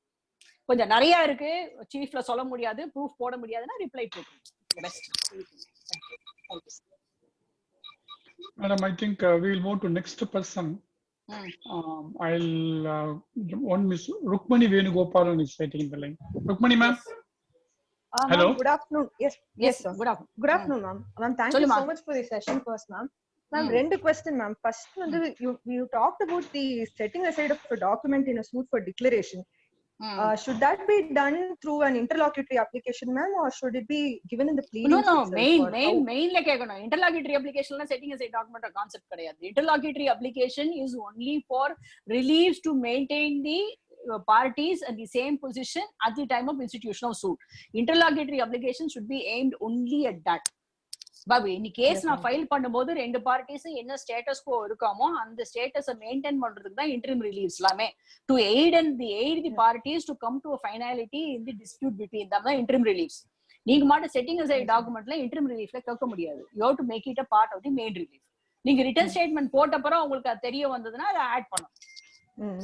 கொஞ்சம் நிறைய இருக்கு, சீஃப்ல சொல்ல முடியாது, ப்ரூஃப் போட முடியாதுன்னா ரிப்ளை போடும். Madam, I think we will move to next person. One Miss Rukmani Venugopalan is waiting in the line. Rukmani ma'am. Hello. Good afternoon. Yes, sir. Good afternoon. Good afternoon, ma'am. Ma'am, thank you so much for the session first, ma'am. Ma'am, two question, ma'am. First, you talked about the setting aside of a document in a suit for declaration. Should that be done through an interlocutory application, ma'am, or should it be given in the pleadings? No. Main like interlocutory application setting aside document or concept. The interlocutory application is only for reliefs to maintain the parties at the same position at the time of institution of suit. Interlocutory application should be aimed only at that. But in the case na file பண்ணும்போது ரெண்டு parties என்ன status quo இருக்காமோ அந்த status maintain பண்றதுக்கு தான் interim reliefs எல்லாமே to aid the parties to come to a finality in the dispute between them தான் interim reliefs. நீங்க மட்டும் setting aside documentல interim reliefல கேட்க முடியாது. You have to make it a part of the main relief. நீங்க written statement போட்ட அப்புறம் உங்களுக்கு அது தெரிய வந்ததுனா அதை ஆட் பண்ணணும்.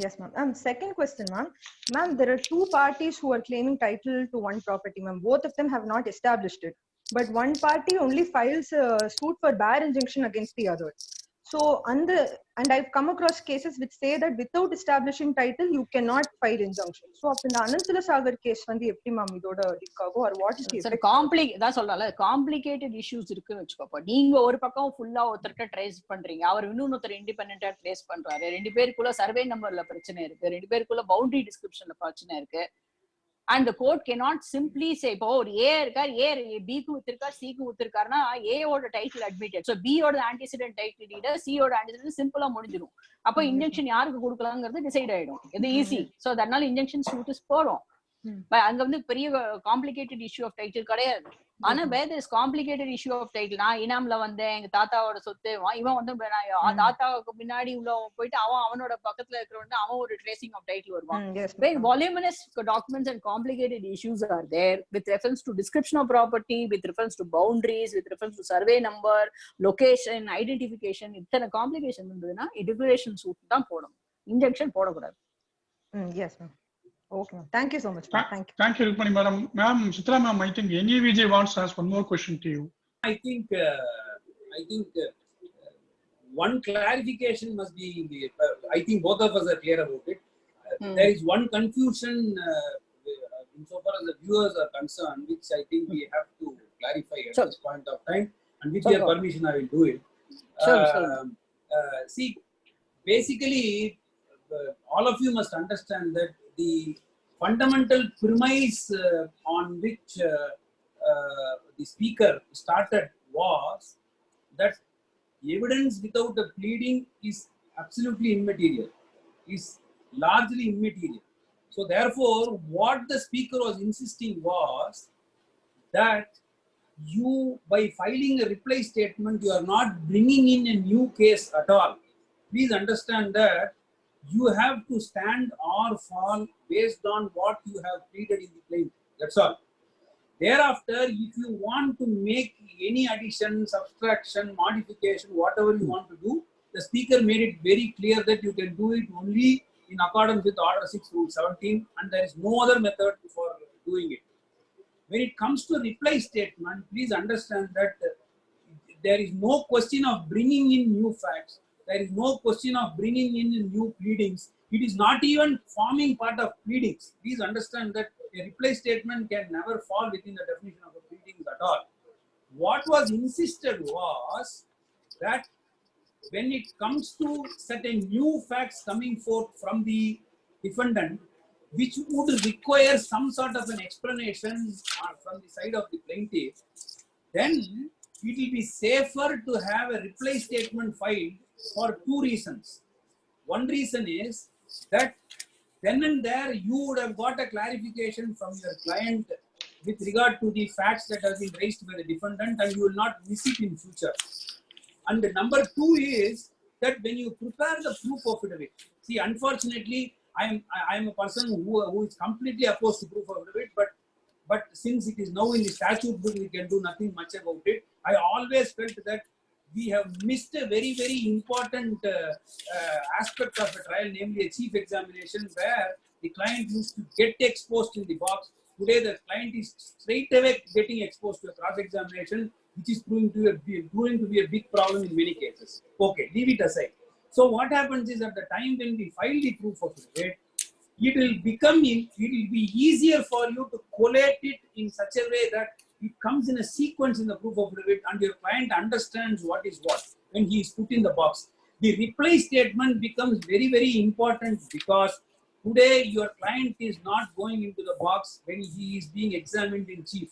Yes, ma'am. Second question, ma'am. Ma'am, there are two parties who are claiming title to one property, ma'am. Both of them have not established it. But one party only files a suit for bare injunction against the other. So, and I've come across cases which say that without establishing title, you cannot file injunction. So, in the Ananthala Sagar case, வந்து எப்படி ma'am இதோட இருக்காகோ or what is the effect? தான் சொல்றல complicated issues இருக்குன்னு வெச்சுக்கோப்பா. நீங்க ஒரு பக்கம் ஃபுல்லா ஒருத்தர்ட்ட ட்ரேஸ் பண்றீங்க, அவர் இன்னொருத்தர் இண்டிபெண்டன்ட்டா ட்ரேஸ் பண்றாரு, ரெண்டு பேருக்குள்ள சர்வே நம்பர்ல பிரச்சனை இருக்கு, ரெண்டு பேருக்குள்ள பவுண்டரி டிஸ்கிரிப்ஷன்ல பிரச்சனை இருக்கு. And the court cannot simply say, இப்போ ஒரு A இருக்கார், A B-க்கு வித்திருக்கார், C-க்கு வித்திருக்காருன்னா A ஓட டைட்டில் அட்மிட்டட். ஸோ B ஓட ஆன்டிசிடென்ட் டைட்டில் டீடர், C ஓட ஆன்டிசிடென்ட் சிம்பிளா முடிஞ்சிடும். அப்போ இன்ஜெக்ஷன் யாருக்கு கொடுக்கலாங்கிறது டிசைட் ஆயிடும். இது ஈஸி. ஸோ அதனால இன்ஜெக்ஷன் சூட் போறோம். அங்க வந்து பெரிய காம்ப்ளிகேட்டட் இஷ்யூ ஆஃப் டைட்டில் கிடையாது. ஆனா where is complicated issue of title. நான் இனாம்ல வந்தேன், எங்க தாத்தாவோட சொத்து, இவன் வந்து தாத்தாவுக்கு பின்னாடி உள்ள போயிட்டு அவனோட பக்கத்துல இருக்கிறவன் அவன் ஒரு ட்ரேசிங் ஆஃப் டைட்டில் வருவான். Where voluminous documents and complicated issues are there with reference to description of property, with reference to boundaries, with reference to survey number, location, identification, இத்தனை காம்ப்ளிகேஷன் இருந்ததுன்னா declaration suit தான் போடணும், injection போடக்கூடாது. Yes, ma'am. Okay, ma'am. Thank you so much. Thank you. Thank you, Rukmani madam. Ma'am, Chithra ma'am, I think NEVJ wants to ask one more question to you. I think one clarification must be. I think both of us are clear about it. There is one confusion insofar as the viewers are concerned, which I think we have to clarify at this point of time. And with your permission, I will do it. See, basically, all of you must understand that the fundamental premise on which the speaker started was that evidence without a pleading is absolutely immaterial, is largely immaterial. So therefore, what the speaker was insisting was that you, by filing a reply statement, you are not bringing in a new case at all. Please understand that you have to stand or fall based on what you have pleaded in the claim. That's all. Thereafter, if you want to make any addition, subtraction, modification, whatever you want to do, the speaker made it very clear that you can do it only in accordance with Order 6 Rule 17, and there is no other method for doing it. When it comes to reply statement, please understand that there is no question of bringing in new facts. There is no question of bringing in new pleadings. It is not even forming part of pleadings. Please understand that a reply statement can never fall within the definition of a pleadings at all. What was insisted was that when it comes to certain new facts coming forth from the defendant, which would require some sort of an explanation from the side of the plaintiff, then it will be safer to have a reply statement filed for two reasons. One reason is that then and there you would have got a clarification from your client with regard to the facts that have been raised by the defendant, and you will not miss it in future. And the number two is that when you prepare the proof affidavit, see, unfortunately, I am a person who is completely opposed to proof affidavit, but since it is now in the statute book, we can do nothing much about it. I always felt that we have missed a very, very important aspect of a trial, namely a chief examination, where the client used to get exposed in the box. Today, the client is straight away getting exposed to a cross-examination, which is proving to be a big problem in many cases. Okay, leave it aside. So what happens is, at the time when we file the proof affidavit, it will be easier for you to collate it in such a way that it comes in a sequence in the proof of affidavit and your client understands what is what when he is put in the box. The reply statement becomes very, very important because today your client is not going into the box when he is being examined in chief.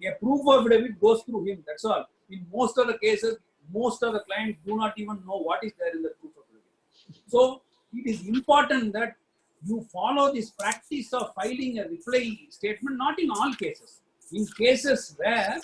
A proof of affidavit goes through him, that's all. In most of the cases, most of the clients do not even know what is there in the proof of affidavit. So it is important that you follow this practice of filing a reply statement, not in all cases. In cases where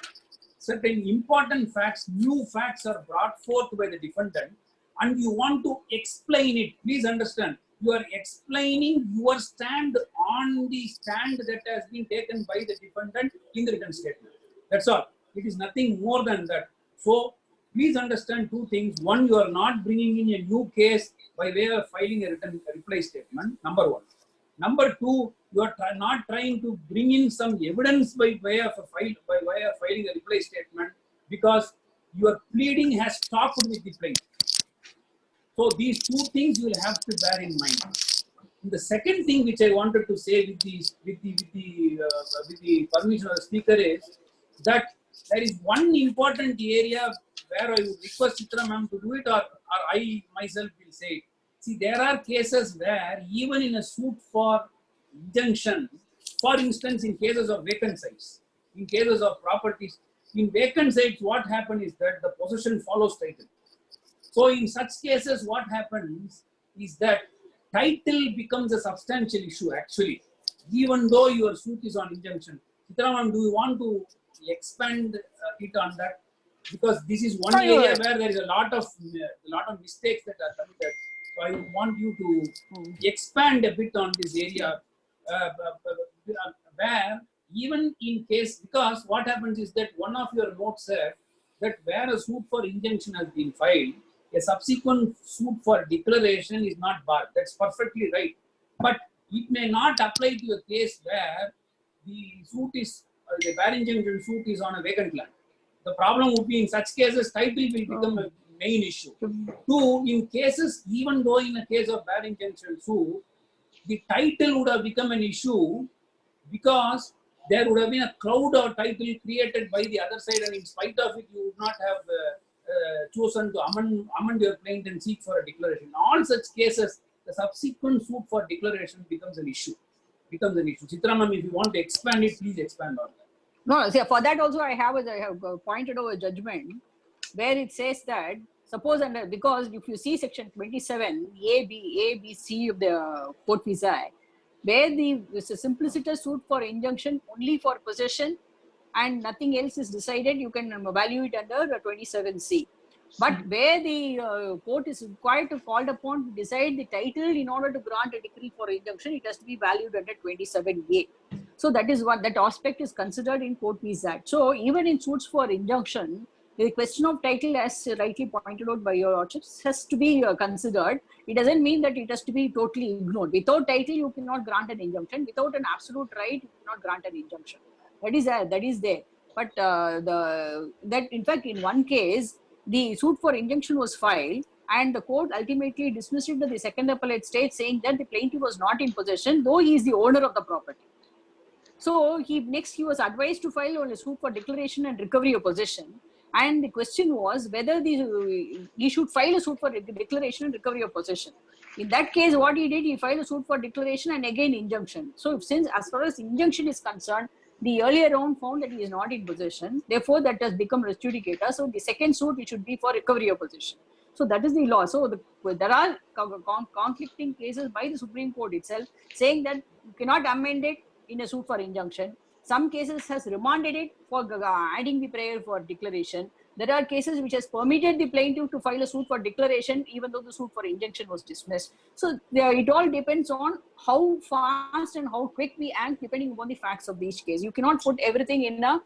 certain important facts, new facts are brought forth by the defendant and you want to explain it, please understand, you are explaining your stand on the stand that has been taken by the defendant in the written statement. That's all. It is nothing more than that. So please understand two things. One, you are not bringing in a new case by way of filing a written reply statement, number one. Number two, you are not trying to bring in some evidence by way of filing a reply statement because your pleading has stopped with the plaintiff. So these two things you will have to bear in mind. And the second thing which I wanted to say with the permission of the speaker is that there is one important area where I would request Chithra ma'am to do it, or I myself will say it. See, there are cases where even in a suit for injunction, for instance, in cases of vacant sites, in cases of properties, in vacant sites, what happens is that the possession follows title. So in such cases, what happens is that title becomes a substantial issue actually, even though your suit is on injunction. Chithra ma'am, do you want to expand it on that? Because this is one area where there is a lot of mistakes that are committed. So I want you to expand a bit on this area where even in case, because what happens is that one of your notes said that where a suit for injunction has been filed, a subsequent suit for declaration is not barred. That's perfectly right. But it may not apply to a case where the suit is, the bar injunction suit is on a vacant land. The problem would be in such cases, title will become a main issue. Two, in cases, even though in a case of bar injunction suit, the title would have become an issue because there would have been a cloud of title created by the other side, and in spite of it, you would not have chosen to amend your plaint and seek for a declaration. In all such cases, the subsequent suit for declaration becomes an issue. Chithra ma'am, if you want to expand it, please expand on that. No, see, for that also I have pointed out a judgment where it says that suppose because if you see section 27 A, B, C of the Port Visa Act, where the simpliciter suit for injunction only for possession and nothing else is decided, you can value it under 27C. But where the court is required to called upon to decide the title in order to grant a decree for injunction, it has to be valued under 27A. So that is what that aspect is considered in Port Visa Act. So even in suits for injunction, the question of title, as rightly pointed out by your lordships, has to be considered. It doesn't mean that it has to be totally ignored. Without title, you cannot grant an injunction. Without an absolute right, you cannot grant an injunction. That is there. But that in fact, in one case, the suit for injunction was filed, and the court ultimately dismissed it to the second appellate stage, saying that the plaintiff was not in possession, though he is the owner of the property. So he was advised to file on a suit for declaration and recovery of possession. And the question was whether he should file a suit for declaration and recovery of possession. In that case, what he did, he filed a suit for declaration and again injunction. So since as far as injunction is concerned, the earlier round found that he is not in possession. Therefore, that has become res judicata. So the second suit, it should be for recovery of possession. So that is the law. So there are conflicting cases by the Supreme Court itself saying that you cannot amend it in a suit for injunction. Some cases has remanded it for adding the prayer for declaration. There are cases which has permitted the plaintiff to file a suit for declaration even though the suit for injunction was dismissed. So it all depends on how fast and how quick we act depending upon the facts of each case. You cannot put everything in a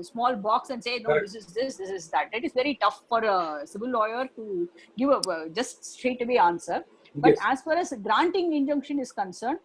small box and say, no, this is this is that. That is very tough for a civil lawyer to give a just straight away answer. But as far as granting injunction is concerned,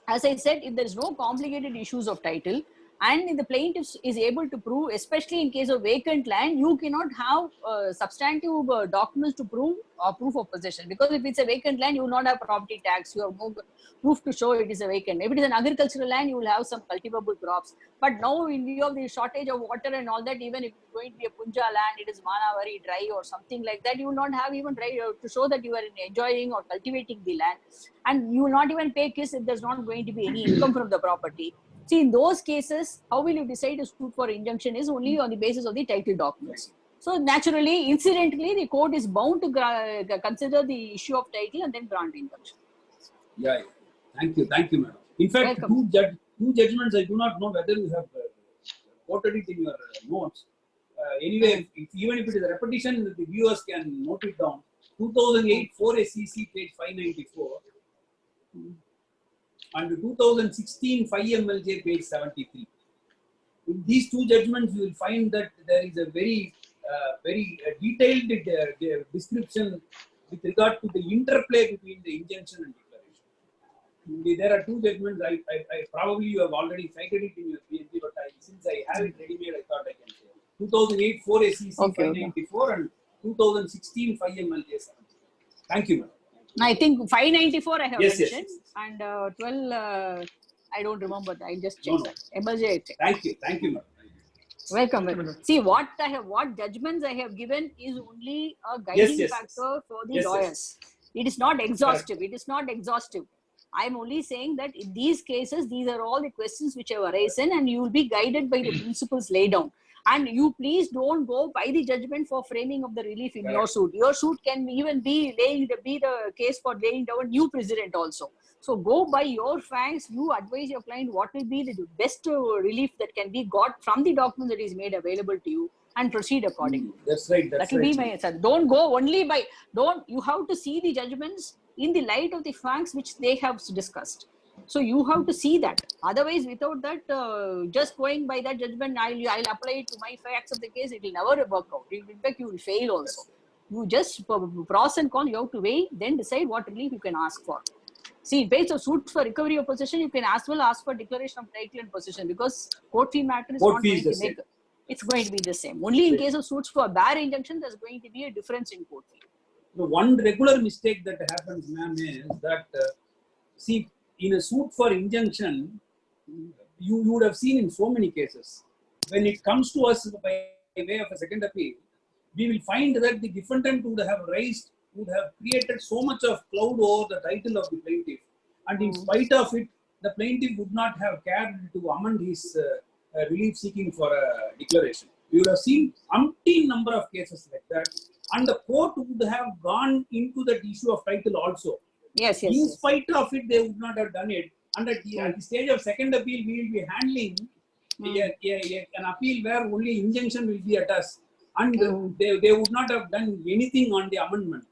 as I said, if there is no complicated issues of title and if the plaintiff is able to prove, especially in case of vacant land, you cannot have substantive documents to prove proof of possession, because if it's a vacant land, you will not have property tax, you have no proof to show it is a vacant. If it is an agricultural land, you will have some cultivable crops. But now, in view of the shortage of water and all that, even if it's going to be a Punja land, it is very dry or something like that, you will not have even dry to show that you are enjoying or cultivating the land, and you will not even pay KISS if there's not going to be any income from the property. See, in those cases, how will you decide to suit for injunction is only on the basis of the title documents. So naturally, incidentally, the court is bound to consider the issue of title and then grant injunction. Yeah. Thank you, madam. In fact, two judgments, I do not know whether you have quoted it in your notes. Anyway, even if it is a repetition, the viewers can note it down. 2008 4 SEC page 594 and 2016 5 MLJ page 73. In these two judgments, you will find that there is a very detailed description with regard to the interplay between the injunction and declaration. There are two judgments. I probably you have already cited it in your PhD, but since I have it ready-made, I thought I can say 2008 4 SEC 594 and 2016 5 MLJ 73. Thank you, madam. I think 594 I have mentioned, and 12 I don't remember. I just checked that. MLJ. Thank you, madam. Welcome. See, what judgments I have given is only a guiding factor for the lawyers. It is not exhaustive. It is not exhaustive. I am only saying that in these cases, these are all the questions which have arisen, and you will be guided by the principles laid down. And you please don't go by the judgment for framing of the relief in your suit. Your suit can even be the case for laying down a new precedent also. So go by your facts. You advise your client what will be the best relief that can be got from the document that is made available to you, and proceed accordingly. That's right. That will be my answer. Don't go only by, you have to see the judgments in the light of the facts which they have discussed. So you have to see that. Otherwise, without that, just going by that judgment, I'll apply it to my facts of the case, it will never work out. In fact, you will fail also. You just pros and cons, you have to weigh, then decide what relief you can ask for. See, in case of suits for recovery of possession, you can as well ask for declaration of title and possession, because court fee matter is not going to make. It's going to be the same. Only in case of suits for bare injunction, there's going to be a difference in court fee. The one regular mistake that happens, ma'am, is that see, in a suit for injunction, you would have seen in so many cases, when it comes to us by way of a second appeal, we will find that the defendant would have created so much of cloud over the title of the plaintiff, and in spite of it, the plaintiff would not have cared to amend his relief seeking for a declaration. You would have seen umpteen number of cases like that, and the court would have gone into that issue of title also. In spite of it, they would not have done it. And at the stage of second appeal, we will be handling an appeal where only injunction will be at us. And they would not have done anything on the amendment.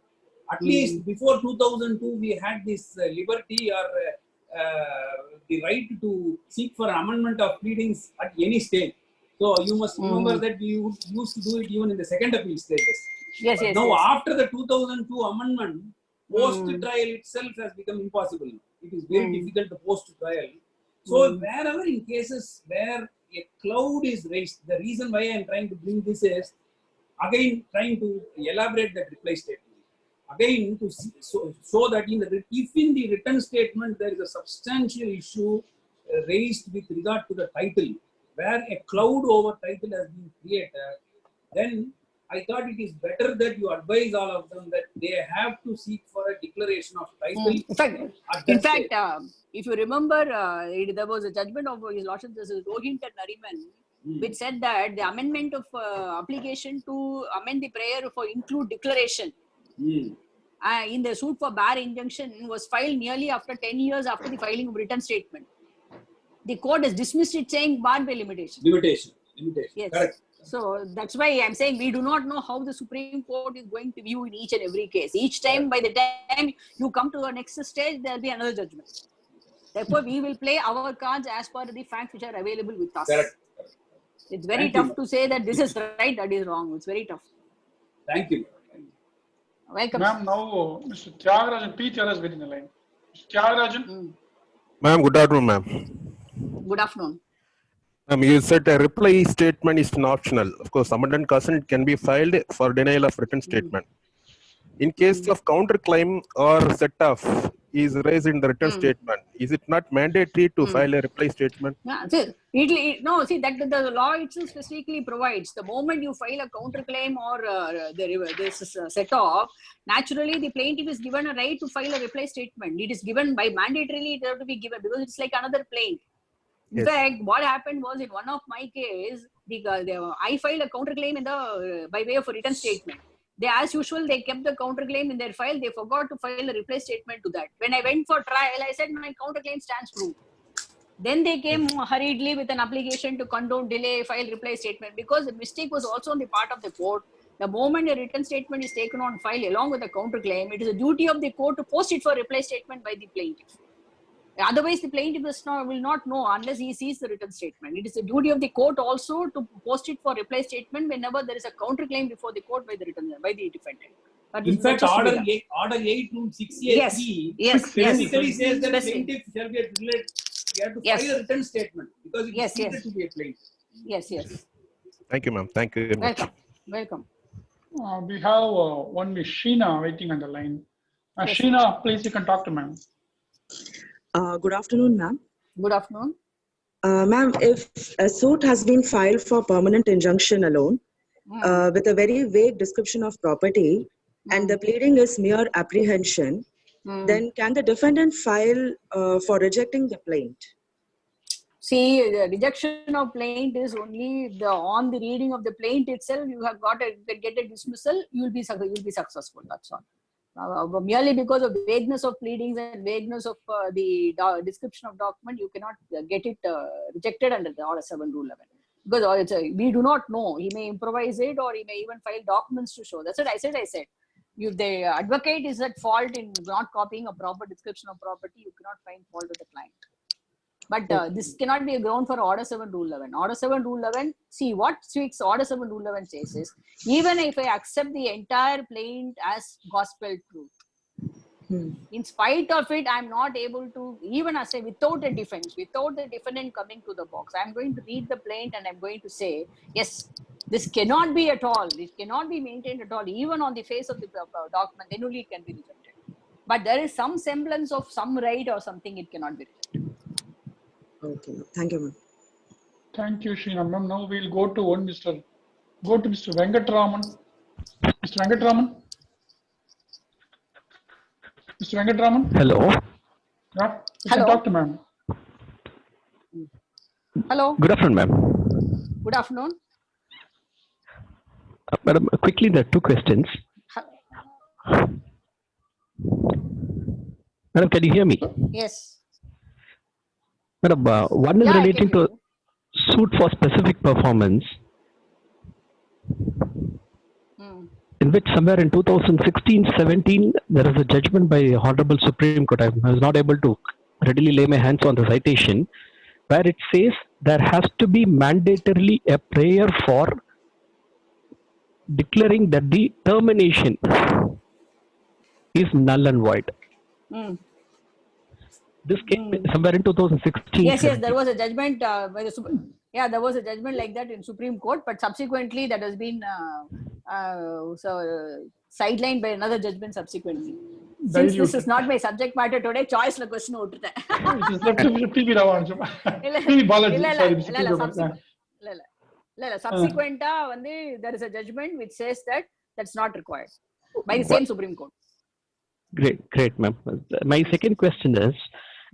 At least before 2002, we had this liberty or the right to seek for amendment of pleadings at any stage. So you must remember that we used to do it even in the second appeal stages. Now, after the 2002 amendment, post-trial itself has become impossible. It is very difficult to post-trial. So wherever in cases where a cloud is raised, the reason why I am trying to bring this is, again, trying to elaborate that reply statement. Again, to so that if in the written statement there is a substantial issue raised with regard to the title, where a cloud over title has been created, then I thought it is better that you advise all of them that they have to seek for a declaration of title. In fact, if you remember, there was a judgment of His Lordship Justice Rohinton Nariman, which said that the amendment of application to amend the prayer for include declaration in the suit for bare injunction was filed nearly after 10 years after the filing of written statement. The court has dismissed it, saying barred by limitation. Yes. Correct. So that's why I'm saying we do not know how the Supreme Court is going to view in each and every case. Each time, by the time you come to the next stage, there will be another judgment. Therefore, we will play our cards as per the facts which are available with us. Correct. It's very tough to say that this is right, that is wrong. It's very tough. Thank you. Welcome. Ma'am, now Mr. Tyagarajan, P.T.R. has been in the line. Mr. Tyagarajan. Ma'am, good afternoon, ma'am. Good afternoon. You said a reply statement is optional. Of course, amendment consent can be filed for denial of written statement. In case of counterclaim or set-off is raised in the written statement, is it not mandatory to file a reply statement? Yeah, see, no, see that the law itself specifically provides the moment you file a counterclaim or this is set off, naturally the plaintiff is given a right to file a reply statement. It is given by mandatorily, it has to be given because it's like another plaint. In fact, what happened was in one of my case, I filed a counterclaim in the by way of a written statement. They, as usual, they kept the counterclaim in their file. They forgot to file a reply statement to that. When I went for trial, I said my counterclaim stands proved. Then they came hurriedly with an application to condone, delay, file reply statement because the mistake was also on the part of the court. The moment a written statement is taken on file along with the counterclaim, it is a duty of the court to post it for reply statement by the plaintiff. Otherwise, the plaintiff will not know unless he sees the written statement. It is the duty of the court also to post it for reply statement whenever there is a counterclaim before the court by the defendant. In fact, Order 8 Room 6A3 basically says that plaintiff shall be related. You have to file a written statement because it is treated to be a plaintiff. Yes. Thank you, ma'am. Thank you very much. Welcome. We have one Ms. Sheena waiting on the line. Sheena, please, you can talk to ma'am. Good afternoon, ma'am. Good afternoon. Ma'am, if a suit has been filed for permanent injunction alone with a very vague description of property and the pleading is mere apprehension, then can the defendant file for rejecting the plaint? See, the rejection of plaint is only on the reading of the plaint itself. You have got to get a dismissal. You will be successful. That's all. Merely because of vagueness of pleadings and vagueness of the description of document, you cannot get it rejected under the Order 7 Rule 11. Because we do not know. He may improvise it or he may even file documents to show. That's what I said. If the advocate is at fault in not copying a proper description of property, you cannot find fault with the client. But this cannot be a ground for Order 7 Rule 11. Order 7 Rule 11, see what Order 7 Rule 11 says is, even if I accept the entire plaint as gospel truth, in spite of it, I'm not able to, even as without a defense, without the defendant coming to the box, I'm going to read the plaint and I'm going to say, yes, this cannot be at all. It cannot be maintained at all, even on the face of the document, then only it can be rejected. But there is some semblance of some right or something, it cannot be rejected. Okay, thank you, ma'am. Thank you, Sheena. Ma'am, now we'll go to Mr. Venkatraman. Mr. Venkatraman. Mr. Venkatraman. Hello. Yeah, you can talk to ma'am. Hello. Good afternoon, ma'am. Good afternoon. Madam, quickly, there are two questions. Madam, can you hear me? Yes. Madam, one is relating to suit for specific performance, in which somewhere in 2016-17, there is a judgment by the Honorable Supreme Court. I was not able to readily lay my hands on the citation, where it says there has to be mandatorily a prayer for declaring that the termination is null and void. This came somewhere in 2016. Yes, there was a judgment by the there was a judgment like that in Supreme Court, but subsequently that has been sidelined by another judgment subsequently. Since this is not my subject matter today, choice la question ottuten. It is left to PB Ravan. PB Balaji. Subsequent there is a judgment which says that that's not required by the same Supreme Court. Great, ma'am. My second question is,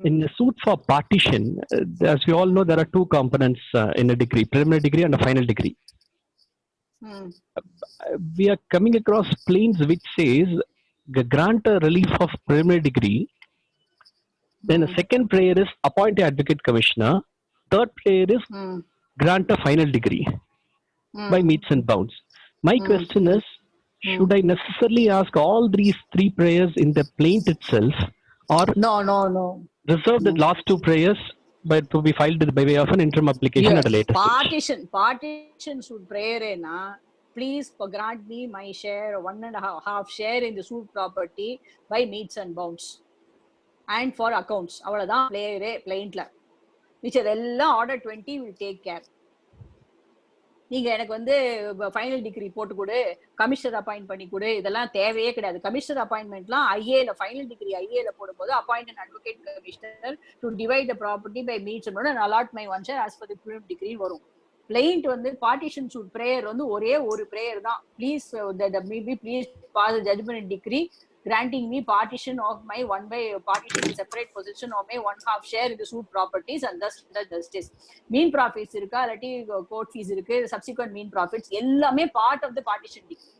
in the suit for partition, as we all know, there are two components in a degree, preliminary degree and a final degree. We are coming across plaints which says grant a relief of preliminary degree. Then the second prayer is appoint an advocate commissioner. Third prayer is grant a final degree by meets and bounds. My question is, should I necessarily ask all these three prayers in the plaint itself, or no, reserve the last two prayers to be filed by way of an interim application at a later stage? Partition should prayer please grant me my share, 1.5 share in the suit property by meets and bounds and for accounts. Avladhaan plaintla. மிச்சம் எல்லாம் order 20 will take care. நீங்க எனக்கு வந்து final degree போட்டு கொடு, commissioner appoint பண்ணி கொடு, இதெல்லாம் தேவையே கிடையாது. கமிஷனர் அப்பாயின்மெண்ட்லாம் ஐஏல ஃபைனல் டிகிரி ஐஏல போடும்போது appoint and advocate commissioner to divide the property by metes and allot my one share as per the preliminary decree வரும். பிளைண்ட் வந்து பார்ட்டிஷன் சூட் பிரேயர் வந்து ஒரே ஒரு பிரேயர் தான். Please please pass judgment decree granting me partition of my 1/, partition in separate possession of my 1/2 share in the suit properties and thus the justice. Mean profits irukka allati court fees irukku, subsequent mean profits ellame part of the partition decree.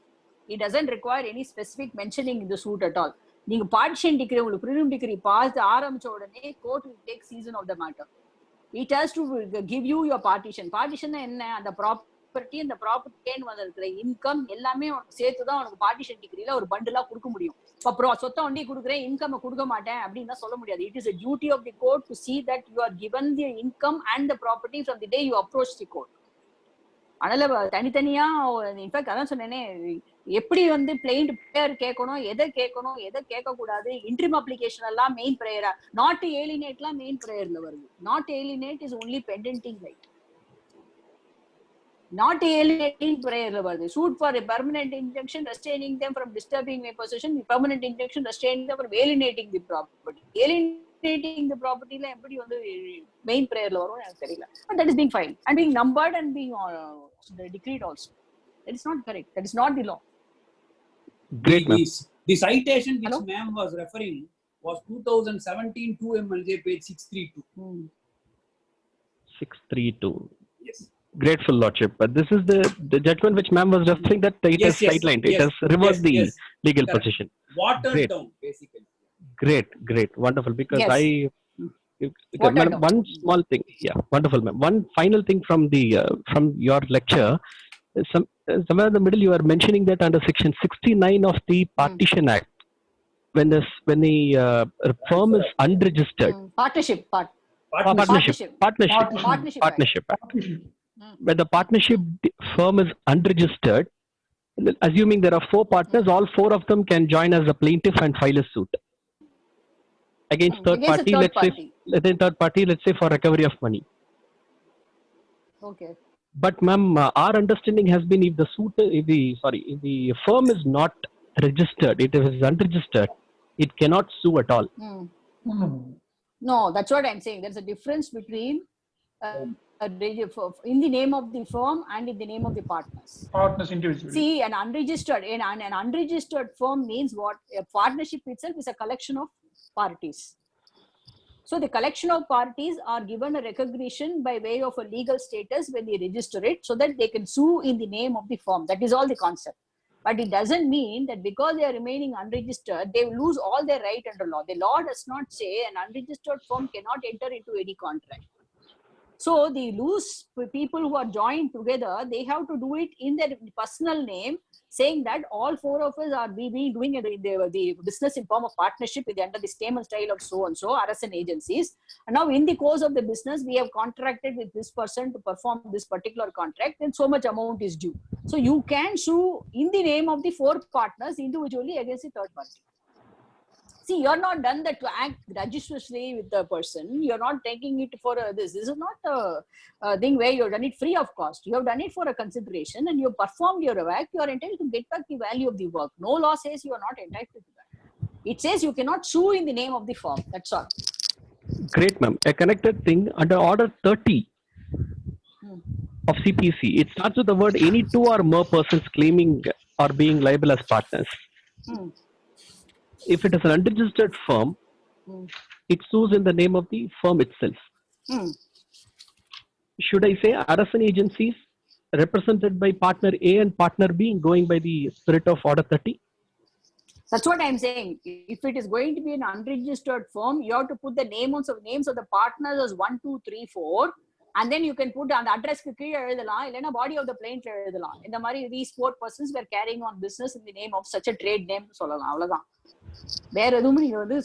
It doesn't require any specific mentioning in the suit at all. Neenga partition decree ungalku preliminary degree pass ஆரம்பிச்ச உடனே court will take season of the matter. It has to give you your partition. Partition enna and the property and the property gain வந்திருக்கிற income எல்லாமே சேர்த்து தான் உனக்கு partition டிகிரில ஒரு பண்டிலா கொடுக்க முடியும். அப்புறம் சொத்தை ஒண்டி கொடுக்குறேன், இன்கம் கொடுக்க மாட்டேன் அப்படின்னு சொல்ல முடியாது. It is a duty of the court to see that you are given the income and the property from the day you approach the court. அதனால தனித்தனியா இன்ஃபேக்ட் அதான் சொன்னேனே, எப்படி வந்து பிளைண்ட் பிரேயர் கேட்கணும், எதை கேட்கணும், எதை கேட்க கூடாது. இன்ட்ரிம் அப்ளிகேஷன் எல்லாம் மெயின் பிரேயரா, நாட் ஏலினேட்லாம் மெயின் பிரேயர்ல வருது. Not alienate is only pending right. Not alienating prayer வருது. Suit for a permanent injunction restraining them from disturbing my possession, permanent injunction restraining them from alienating the property. Alienating the property ல எப்படி வந்து main prayerல வரும் எனக்கு தெரியல. But that is being filed and being numbered and being decreed also. That is not correct. That is not the law. Great, the citation which ma'am was referring was 2017 2 MLJ page 632. 632. Yes. Grateful Lordship. But this is the judgment which ma'am was referring that it has sidelined. It has reversed the legal position. Watered down, basically. Great, wonderful. Because one small thing. Yeah, wonderful, ma'am. One final thing from the from your lecture. Somewhere in the middle, you are mentioning that under section 69 of the Partition Act, when the firm is unregistered. Partnership. When the partnership firm is unregistered, assuming there are 4 partners, all 4 of them can join as a plaintiff and file a suit against third party. Let's say for recovery of money. Okay. But ma'am, our understanding has been if the firm is not registered, it is unregistered, it cannot sue at all. No, that's what I'm saying. There's a difference between in the name of the firm and in the name of the partners. Partners individually. See, an unregistered firm means what? A partnership itself is a collection of parties. So the collection of parties are given a recognition by way of a legal status when they register it, so that they can sue in the name of the firm. That is all the concept. But it doesn't mean that because they are remaining unregistered, they will lose all their right under law. The law does not say an unregistered firm cannot enter into any contract. So the loose people who are joined together, they have to do it in their personal name, saying that all 4 of us are doing the business in form of partnership under the name and style of so and so artisan agencies. And now in the course of the business, we have contracted with this person to perform this particular contract, and so much amount is due. So you can sue in the name of the 4 partners individually against the third party. See, you're not done that to act registerously with the person. You're not taking it for this. This is not a thing where you've done it free of cost. You have done it for a consideration and you performed your work. You are entitled to get back the value of the work. No law says you are not entitled to that. It says you cannot sue in the name of the firm. That's all. Great, ma'am. A connected thing under Order 30 of CPC. It starts with the word any 2 or more persons claiming or being liable as partners. If it is an unregistered firm, it sues in the name of the firm itself. Should I say artisan agencies represented by partner A and partner B, going by the spirit of Order 30? That's what I'm saying. If it is going to be an unregistered firm, you have to put the names of the partners as 1, 2, 3, 4, and then you can put on the address இல்லைன்னா body of the plaintiff எழுதலாம். இந்த மாதிரி these 4 persons were carrying on business in the name of such a trade name சொல்லலாம். அவ்வளவுதான். வேற எதுவும் நீங்க வந்து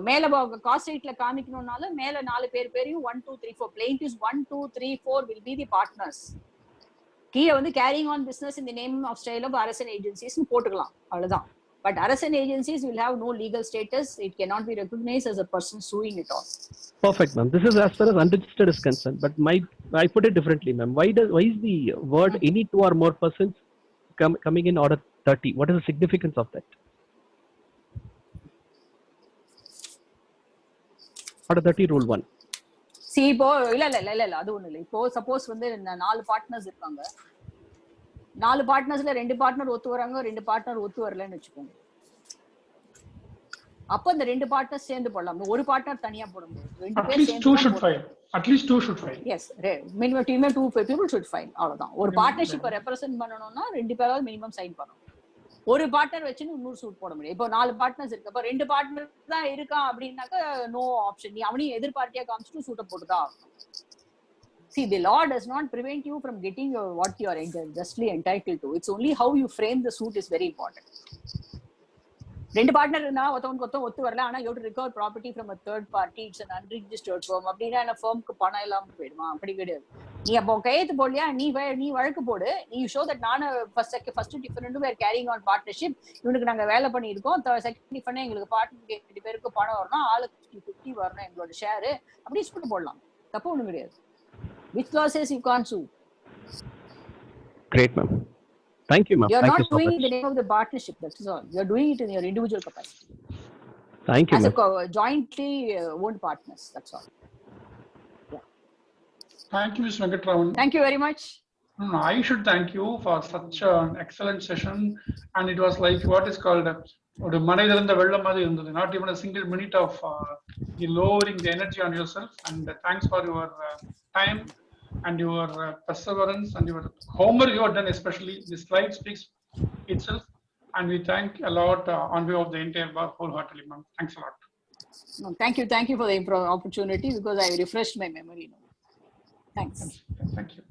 மேல காஸ்ட் ரைட்ல காமிக்கணும்னால மேல 4 பேரையும் 1, 2, 3, 4 plaintiffs 1, 2, 3, 4 will be the partners. கீழே வந்து carrying on business in the name of style of artisan agencies போட்டுக்கலாம். அவ்வளவுதான். But artisan agencies will have no legal status. It cannot be recognized as a person suing at all. Perfect, ma'am. This is as far as unregistered is concerned. But I put it differently, ma'am. Why is the word any two or more persons coming in order 30? What is the significance of that? Order 30 rule 1. See, இப்போ இல்ல அது ஒண்ணு இல்ல. இப்போ suppose வந்து 4 partners இருக்காங்க. 4 பார்ட்னர்ஸ்ல 2 partner ஒத்து வராங்க, 2 பார்ட்னர் ஒத்து வரலன்னு வெச்சுக்கோங்க. அப்ப அந்த 2 பார்ட்னர்ஸ் சேர்ந்து போடலாம். ஒரு பார்ட்னர் தனியா போட முடியாது. 2 பேர் சேர்ந்து two should file. At least 2 should file. Yes, minimum 2 people should file. அவ்வளவுதான். ஒரு பார்ட்னர்ஷிப்பை ரெப்ரசன்ட் பண்ணனும்னா 2 பேராவது மினிமம் சைன் பண்ணணும். ஒரு பார்ட்னர் வச்சு இன்னொரு சூட் போட முடியும். இப்போ 4 பார்ட்னர்ஸ் இருக்கு. அப்ப 2 பார்ட்னர் தான் இருக்கா அப்படின்னாக்க நோ ஆப்ஷன். நீ அவனையும் எதிர்பார்ட்டியா காமிச்சிட்டு சூட்டை போட்டுதான் ஆகணும். See, the law does not prevent you from getting what you are justly entitled to. It's only how you frame the suit is very important. 2 partner இருந்தா ஒருத்தவங்க ஒத்து வரல, ஆனா you have to recover property from a third party. It's an unregistered firm. அப்படின்னா அந்த ஃபர்முக்கு பணம் இல்லாம போயிடுமா? அப்படி கிடையாது. நீ அப்போ கையெழுத்து போடலையா, நீ வழக்கு போடு. நீ ஷோ தட் நானு first defendant were carrying on partnership. இவனுக்கு நாங்க வேலை பண்ணியிருக்கோம். செகண்ட் டிஃபரெண்ட் எங்களுக்கு பார்ட்னர் 2 பேருக்கு பணம் வரணும், ஆளுக்கு 50 வரணும் எங்களோட ஷேரு. அப்படி சொல்லி போடலாம். தப்பு ஒண்ணும் கிடையாது. Which law says you can't sue? Great, ma'am. Thank you, ma'am. You're not doing it in the name of the partnership. That's all. You're doing it in your individual capacity. Thank you, as ma'am. a jointly owned partners. That's all. Yeah. Thank you, Ms. Venkatraman. Thank you very much. I should thank you for such an excellent session. And it was like what is called not even a single minute of lowering the energy on yourself. And thanks for your time and your perseverance and your homework you have done, especially the slide speaks itself. And we thank a lot on behalf of the entire bar wholeheartedly, ma'am. Thanks a lot. No, thank you for the opportunity, because I refreshed my memory now. Thanks. Thank you.